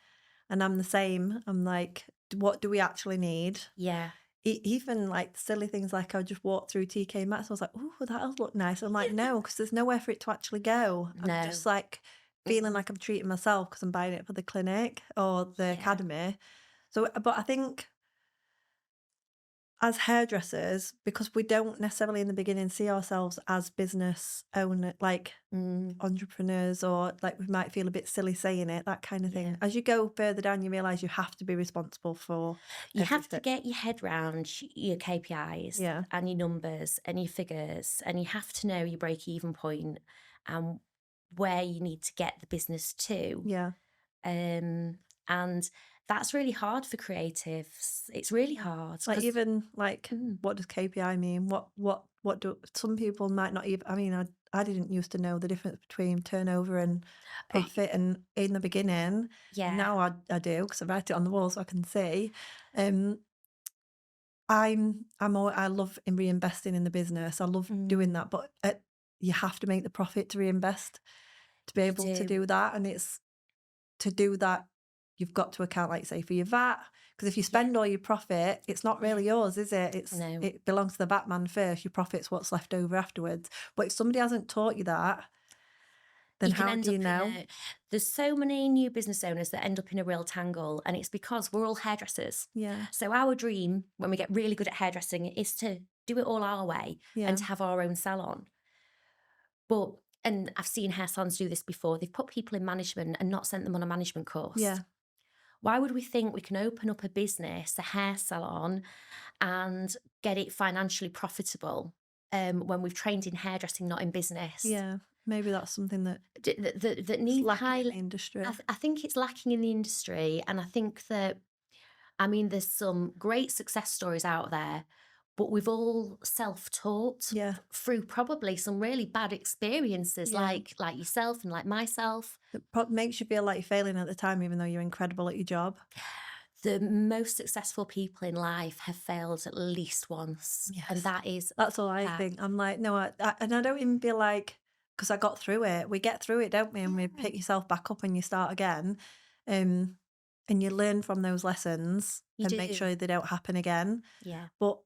and I'm the same. I'm like, What do we actually need?" Yeah. Even like silly things like I just walked through TK Maxx. I was like, "Oh, that'll look nice." I'm like, "No," because there's nowhere for it to actually go. I'm No. just like feeling Mm, like I'm treating myself because I'm buying it for the clinic or the yeah. academy. So, but I think as hairdressers, because we don't necessarily in the beginning see ourselves as business owner, like Mm, entrepreneurs, or like we might feel a bit silly saying it, that kind of yeah. thing. As you go further down, you realize you have to be responsible for You have to everything. get your head round your KPIs Yeah. and your numbers and your figures, and you have to know your break even point and where you need to get the business to. Yeah. Um, and that's really hard for creatives. It's really Yeah. hard Like because even like what does KPI mean? What do some people might not even, I mean, I didn't used to know the difference between turnover and profit and in the beginning. yeah, Now I do because I write it on the wall so I can see. Um I love in reinvesting in the business. I love doing mm, that, but you have to make the profit to reinvest to be you able to do. do that, and it's to do that, you've got to account, like, say, for your VAT, because if you Yeah, spend all your profit, it's not yeah, really yours, is it? no. It belongs to the Batman first. Your profit's what's left over afterwards. But if somebody hasn't taught you that, then You can how end do you up in know? a There's so many new business owners that end up in a real tangle, and it's because we're all hairdressers. Yeah, So our dream when we get really good at hairdressing is to do it all our way and yeah, to have our own salon. But and I've seen hair salons do this before. They've put people in management and not sent them on a management course. yeah, Why would we think we can open up a business, a hair salon, and get it financially profitable when we've trained in hairdressing, not in business? yeah. Maybe that's something That that's need lacking high. in the industry. I think it's lacking in the industry, and I think that there's some great success stories out there, but we've all self-taught Yeah, through probably some really bad experiences, yeah. like yourself and like myself. Makes you feel like you're failing at the time, even though you're incredible at your job. The most successful people in life have failed at least once, and Yes. that is That's all I fact. think. I'm like, no, and I don't even feel like, because I got through it. We get through it, don't we? And we Yeah, pick yourself back up and you start again. Um, and you learn from those lessons you and make do. sure they don't happen again. Yeah. But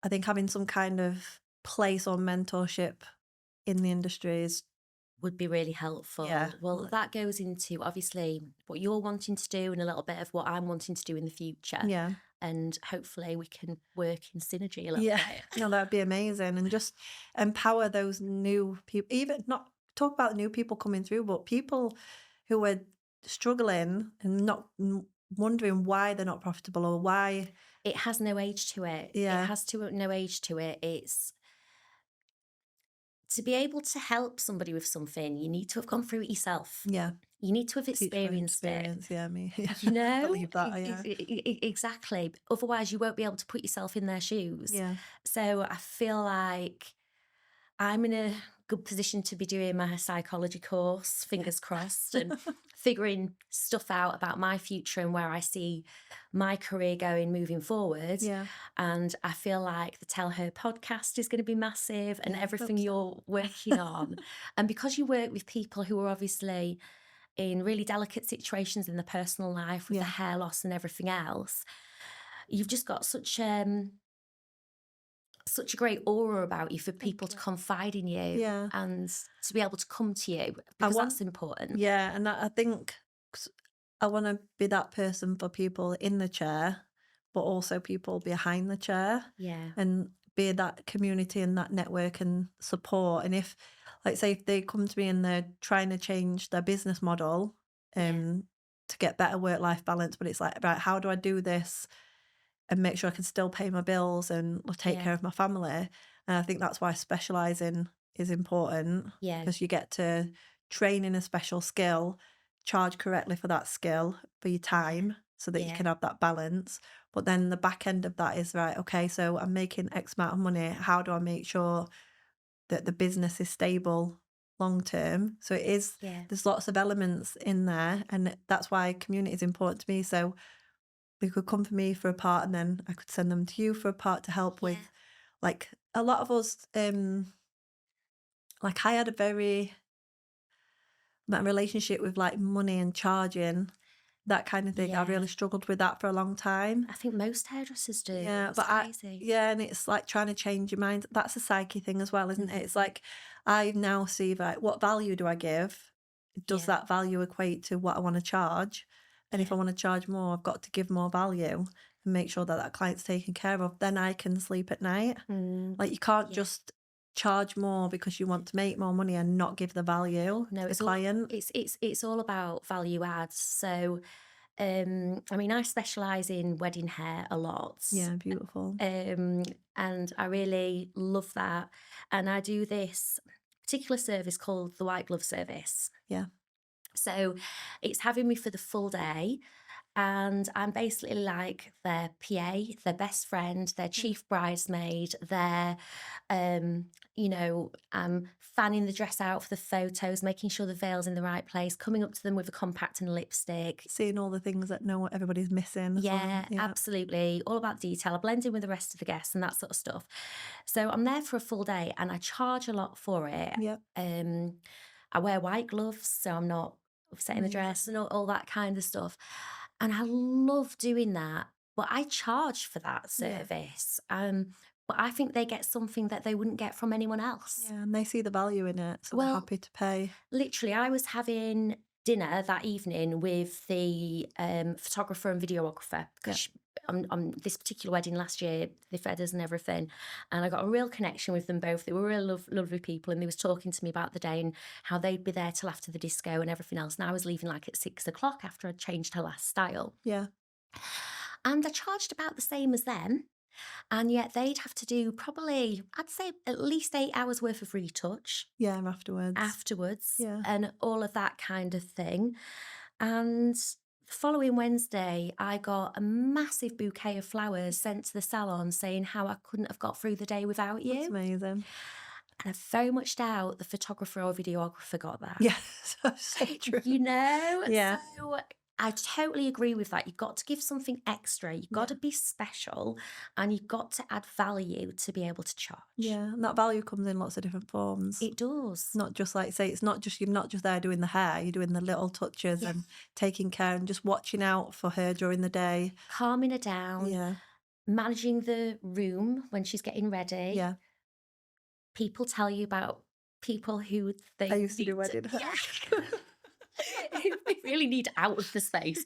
I think having some kind of place or mentorship in the industry is, Would be really yeah, helpful. Well, that goes into obviously what you're wanting to do and a little bit of what I'm wanting to do in the future. yeah, And hopefully we can work in synergy a little yeah. bit. No, that'd be amazing. And just empower those new people, even not talk about new people coming through, but people who are struggling and not wondering why they're not profitable or why. It has no age to it. It Yeah, has no age to it. It's to be able to help somebody with something, you need to have gone through it yourself. yeah. You need to have Teach from experienced it. experience. Yeah, me. Yeah, You I know, believe that. Yeah, exactly. Otherwise, you won't be able to put yourself in their shoes. yeah, So I feel like I'm in a good position to be doing my psychology course, fingers crossed, and figuring stuff out about my future and where I see my career going moving forward. yeah, And I feel like the Tell Her podcast is going to be massive and yeah. I everything hope so. you're working on. And because you work with people who are obviously in really delicate situations in their personal life with the Yeah, hair loss and everything else, you've just got such a great aura about you for thank people to you. confide in you Yeah, and to be able to come to you I because want. that's important. Yeah, and I think I want to be that person for people in the chair, but also people behind the chair, Yeah. and be that community and that network and support. And if, like, say, if they come to me and they're trying to change their business model, Yeah. um, to get better work-life balance, but it's like, right, how do I do this and make sure I can still pay my bills and take Yeah. care of my family? And I think that's why specialising is important, Yeah. because you get to train in a special skill, charge correctly for that skill, for your time, so that you Yeah. can have that balance. But then the back end of that is, right, okay, so I'm making X amount of money. How do I make sure that the business is stable long term? So it is, Yeah. there's lots of elements in there, and that's why community is important to me. So they could come for me for a part, and then I could send them to you for a part to help Yeah. with, like, a lot of us, like, I had a very, my relationship with, like, money and charging, that kind of thing. I Yeah. really struggled with that for a long time. I think most hairdressers do. Yeah, It's but crazy. and it's like trying to change your mind. That's a psyche thing as well, isn't it? It's Mhm. like, I now see, like, what value do I give? Does Yeah. that value equate to what I want to charge? And if Yeah. I want to charge more, I've got to give more value and make sure that that client's taken care of. Then I can sleep at night. Mm. Like, you can't Yeah. just charge more because you want to make more money and not give the value No, to the it's all client. it's all about value adds. So, I mean, I specialize in wedding hair a lot. Yeah, beautiful. Um, and I really love that. And I do this particular service called the white glove service. Yeah, So it's having me for the full day. And I'm basically like their PA, their best friend, their yeah. chief bridesmaid, their, fanning the dress out for the photos, making sure the veil's in the right place, coming up to them with a compact and lipstick. Seeing all the things that no everybody's missing as well. Yeah, Yeah, absolutely. All about detail. I blend in with the rest of the guests and that sort of stuff. So I'm there for a full day and I charge a lot for it. yeah, Um, I wear white gloves, so I'm not upsetting the dress amazing. and all that kind of stuff. And I love doing that. But I charge for that Yeah. service. But I think they get something that they wouldn't get from anyone else. Yeah, and they see the value in it, so they're Well, happy to pay. literally, I was having dinner that evening with the photographer and videographer Yeah, because on this particular wedding last year, they fed us and everything, and I got a real connection with them both. They were real lovely people, and they was talking to me about the day and how they'd be there till after the disco and everything else. And I was leaving like at 6 o'clock after I'd changed her last style, yeah, and I charged about the same as them. And yet they'd have to do probably, I'd say, at least 8 hours worth of retouch yeah, afterwards. afterwards Yeah. and all of that kind of thing. And the following Wednesday, I got a massive bouquet of flowers sent to the salon saying how I couldn't have got through the day without That's you. amazing. And I very much doubt the photographer or videographer got that. Yeah, so true. You know? Yeah, So I totally agree with that. You've got to give something extra. You've got yeah, to be special and you've got to add value to be able to charge. yeah, and that value comes in lots of different forms. It does. Not just, like, say, it's not just, you're not just there doing the hair, you're doing the little touches Yeah. and taking care and just watching out for her during the day. Calming her down, Yeah, managing the room when she's getting ready. yeah. People tell you about people who I they used to do need to, wedding hair. yeah, who they really need out of the space,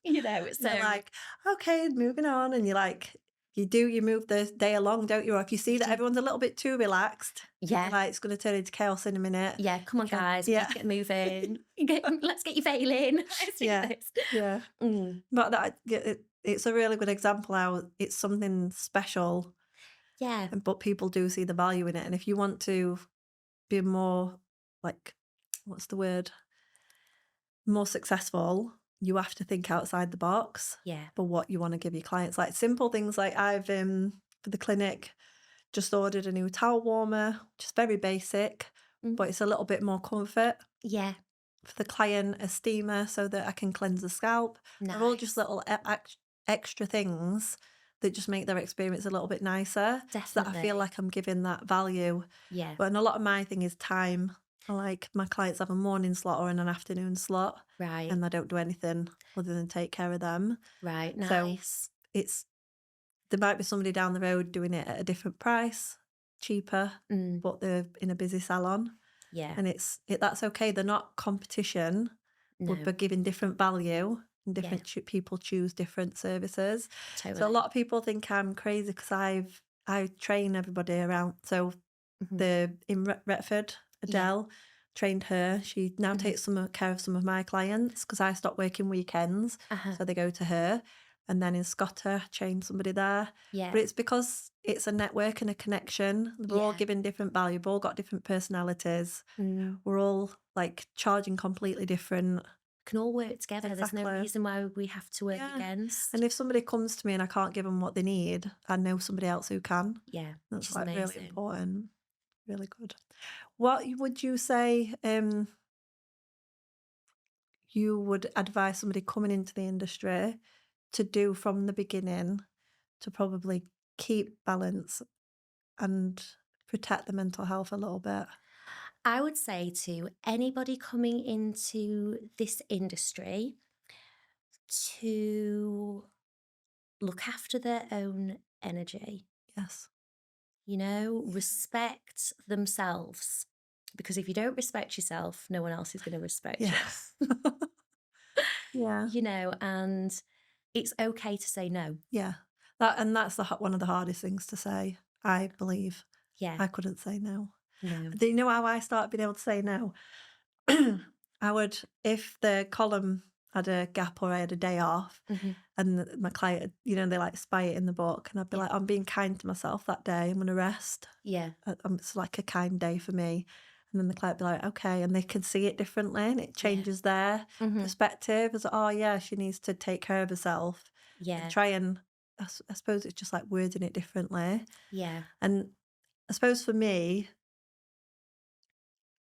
you know. And So they're like, "Okay, moving on," and you're like, you move the day along, don't you? Or if you see you that do, everyone's a little bit too relaxed, you're yeah, like, "It's gonna turn into chaos in a minute." yeah. Come You on, can, guys, we yeah, need to get moving. Let's get your veil in. Let's do yeah, this. yeah. Mm, But that, yeah, it's a really good example how it's something special, yeah, but people do see the value in it. And if you want to be more, like, what's the word? More successful, you have to think outside the box yeah, for what you want to give your clients. Like, simple things, like, I've for the clinic just ordered a new towel warmer, just very basic, mm, but it's a little bit more comfort. yeah. For the client, a steamer so that I can cleanse the scalp. They're all just Nice, little extra things that just make their experience a little bit nicer, so that I feel definitely. like I'm giving that value. Yeah, But and a lot of my thing is time. I like my clients have a morning slot or an afternoon slot, right, and I don't do anything other than take care of them. right. So Nice. it's, there might be somebody down the road doing it at a different price, cheaper, Mm, but they're in a busy salon, yeah. and that's okay. They're not competition, but No. giving different value. and Yeah, different people choose different services. So a totally. lot of people think I'm crazy because I train everybody around. So Mhm, the in Retford, yeah, Adele trained her. She now mhm, takes care of some of my clients because I stopped working weekends, uh-huh, so they go to her. And then in Scotter, trained somebody there. yeah, But it's because it's a network and a connection. We're all yeah, giving different value. We've all got different personalities. mm. We're all like charging completely different. Can all work together. There's no Exactly. reason why we have to work Yeah. against. And if somebody comes to me and I can't give them what they need, I know somebody else who can. Yeah, which That's is like really amazing. important. Really good. What would you say you would advise somebody coming into the industry to do from the beginning to probably keep balance and protect the mental health a little bit? I would say to anybody coming into this industry to look after their own energy, Yes. respect themselves. Because if you don't respect yourself, no one else is going to respect Yeah. you. Yeah. And it's okay to say no. Yeah. That's one of the hardest things to say, I believe. Yeah, I couldn't say no. no. Do you know how I started being able to say no? I would, if the column had a gap or I had a day off, Hmm. and my client, they like spy it in the book, and I'd be Yeah, like, I'm being kind to myself that day. I'm going to rest. yeah, It's like a kind day for me. And then the client be like, okay, and they can see it differently, and it yeah. changes their Hmm. perspective. As oh yeah, she needs to take care of herself, and Yeah, try and I suppose it's just like wording it differently. yeah, And I suppose for me,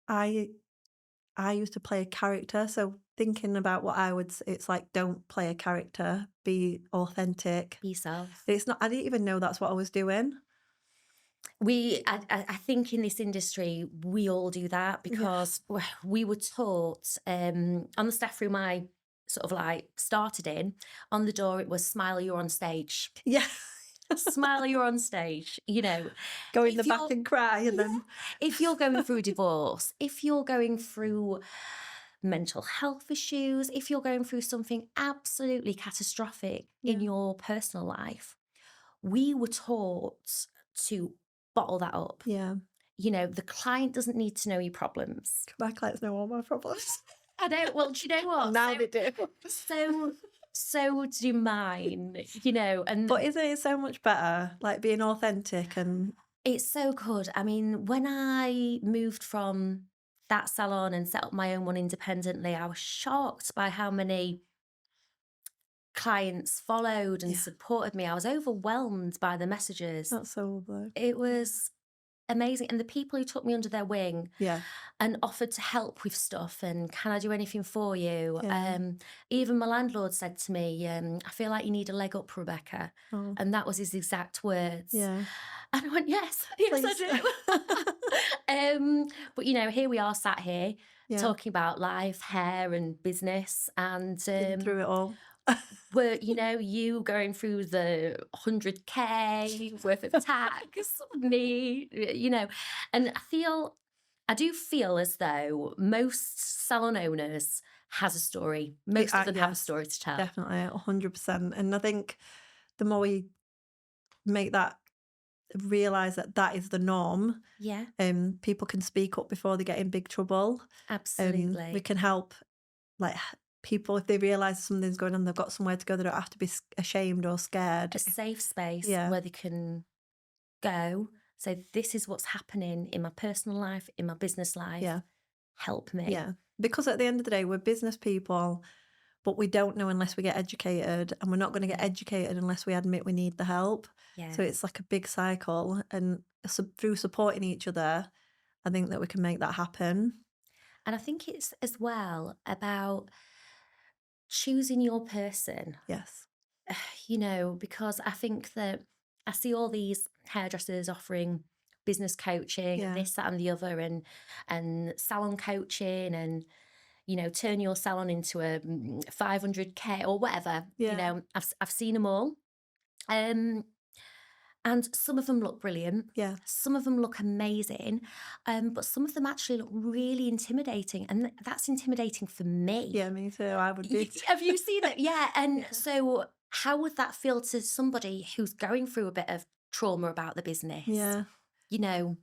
I I used to play a character, so thinking about what I would it's like, "Don't play a character, be authentic." be yourself. It's not I didn't even know that's what I was doing. I think in this industry, we all do that Yeah. because we were taught on the staff room I sort of like started in, on the door, it was smile, or you're on stage. Yeah. Smile, or you're on stage. Go in the If back you're, and cry and yeah, then if you're going through a divorce, if you're going through mental health issues, if you're going through something absolutely catastrophic in Yeah. your personal life, we were taught to bottle that up. Yeah. The client doesn't need to know your problems. My clients know all my problems. I know. Well, do you know And what? now they do. So, so do mine. And But isn't it so much better, like, being authentic and it's so good. I mean, when I moved from that salon and set up my own one independently, I was shocked by how many clients followed and yeah, supported me. I was overwhelmed by the messages. that's so lovely. It Yeah. was amazing. And the people who took me under their wing Yeah. and offered to help with stuff and can I do anything for you? Yeah. Even my landlord said to me, I feel like you need a leg up, Rebecca. Oh, And that was his exact words. yeah. And I went, yes, yes, Please. I do. But here we are sat here Yeah. talking about life, hair, and business. And Been through it all. were you going through the 100K worth of tax, me, and I do feel as though most salon owners has a story. Most of them have a Yes, story to tell. definitely, 100%. And I think the more we make that realize that that is the norm, Yeah, people can speak up before they get in big trouble. We absolutely. can help, like, people if they realize something's going on, they've got somewhere to go. They don't have to be ashamed or A scared. safe space Yeah, where they can go, say, this is what's happening in my personal life, in my business life. yeah, Help me. yeah. Because at the end of the day, we're business people, but we don't know unless we get educated, and we're not going to get Mm, educated unless we admit we need the help. yeah. So it's like a big cycle, and through supporting each other, I think that we can make that happen. And I think it's as well about choosing your person, Yes. because I think that I see all these hairdressers offering business coaching and Yeah. this, that, and the other, and salon coaching, and turn your salon into a 500K or whatever. Yeah. I've seen them all. Um, And some of them look brilliant. Yeah. Some of them look amazing. But some of them actually look really intimidating. And that's intimidating for me. Yeah, me too. I would be. Have you seen it? Yeah. And Yeah. so how would that feel to somebody who's going through a bit of trauma about the business? Yeah. You know,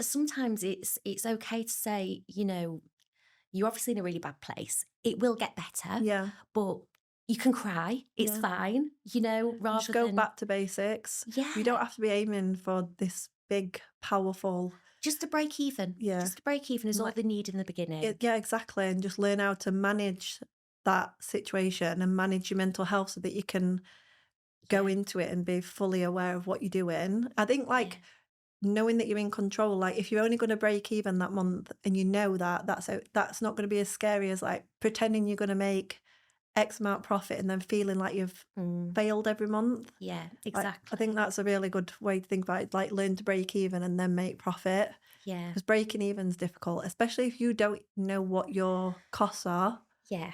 sometimes it's okay to say, you're obviously in a really bad place. It will get better, Yeah. but you can cry. It's Yeah. fine, Just rather go than, back to basics. yeah, You don't have to be aiming for this big, powerful. just to break even. Yeah. Just to break even is all Like, they need in the beginning. Yeah, exactly. And just learn how to manage that situation and manage your mental health so that you can go Yeah, into it and be fully aware of what you're doing. I think yeah, knowing that you're in control, like if you're only going to break even that month and you know that, that's not going to be as scary as like pretending you're going to make X amount profit and then feeling like you've mm, failed every month. yeah, I think exactly. that's a really good way to think about it. Like learn to break even and then make profit. Yeah, Because breaking even's difficult, especially if you don't know what your costs are. yeah.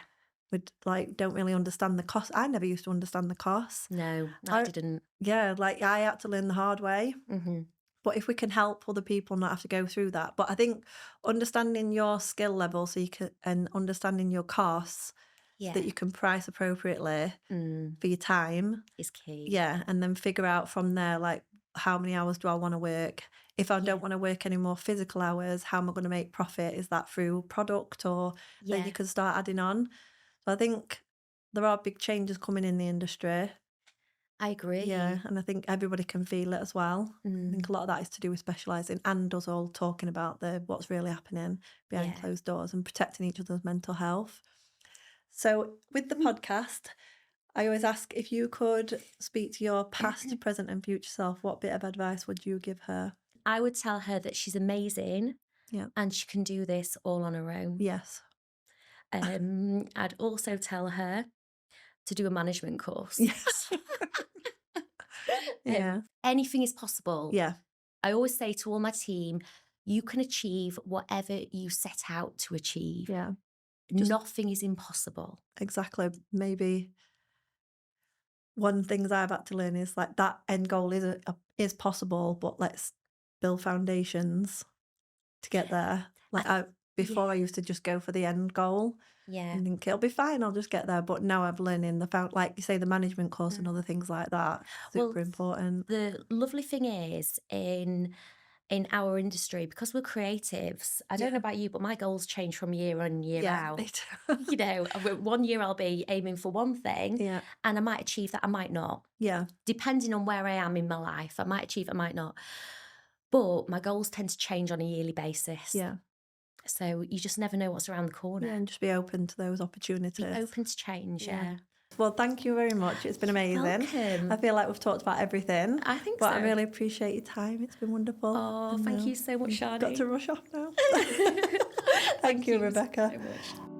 Don't really understand the cost. I never used to understand the costs. No, I I didn't. Yeah, like I had to learn the hard way. Hmm. But if we can help other people not have to go through that, but I think understanding your skill level so you can and understanding your costs so Yeah, that you can price appropriately for your time. is key. Yeah, and then figure out from there like how many hours do I want to work? If I Yeah, don't want to work any more physical hours, how am I going to make profit? Is that through product or then yeah, you can start adding on? So I think there are big changes coming in the industry. I Yeah, agree. and I think everybody can feel it as well. I Mm, think a lot of that is to do with specialising and us all talking about what's really happening behind yeah. closed doors and protecting each other's mental health. So with the Mm. podcast, I always ask if you could speak to your past, present, and future self, what bit of advice would you give her? I would tell her that she's amazing Yeah. and she can do this all on her own. Yes. I'd also tell her to do a management course. Yes. Yeah. Anything is possible. Yeah. I always say to all my team, you can achieve whatever you set out to achieve. Yeah. Just Nothing is impossible. exactly. Maybe one things I've had to learn is like that end goal is possible, but let's build foundations to get there. I th- yeah, Before I used to just go for the end goal yeah. and think it'll be fine, I'll just get there. But now I'm learning like you say, the management course and Mm. other things like that. Well, Super important. the lovely thing is in our industry, because we're creatives, I don't know Yeah. about you, but my goals change from year on, year Yeah. out. Me too. One year I'll be aiming for one thing Yeah. and I might achieve that, I might not. Yeah. Depending on where I am in my life, I might achieve, I might not. But my goals tend to change on a yearly basis. Yeah. So you just never know what's around the corner. Yeah. And just be open to those Be opportunities. open to change, Yeah. yeah. Well, thank you very much. It's been amazing. Welcome. I feel like we've talked about everything, I think but so. I really appreciate your time. It's been wonderful. Oh, And, thank you so much, I've Sharni. got to rush off now. Thank Thank you, you so Rebecca. much.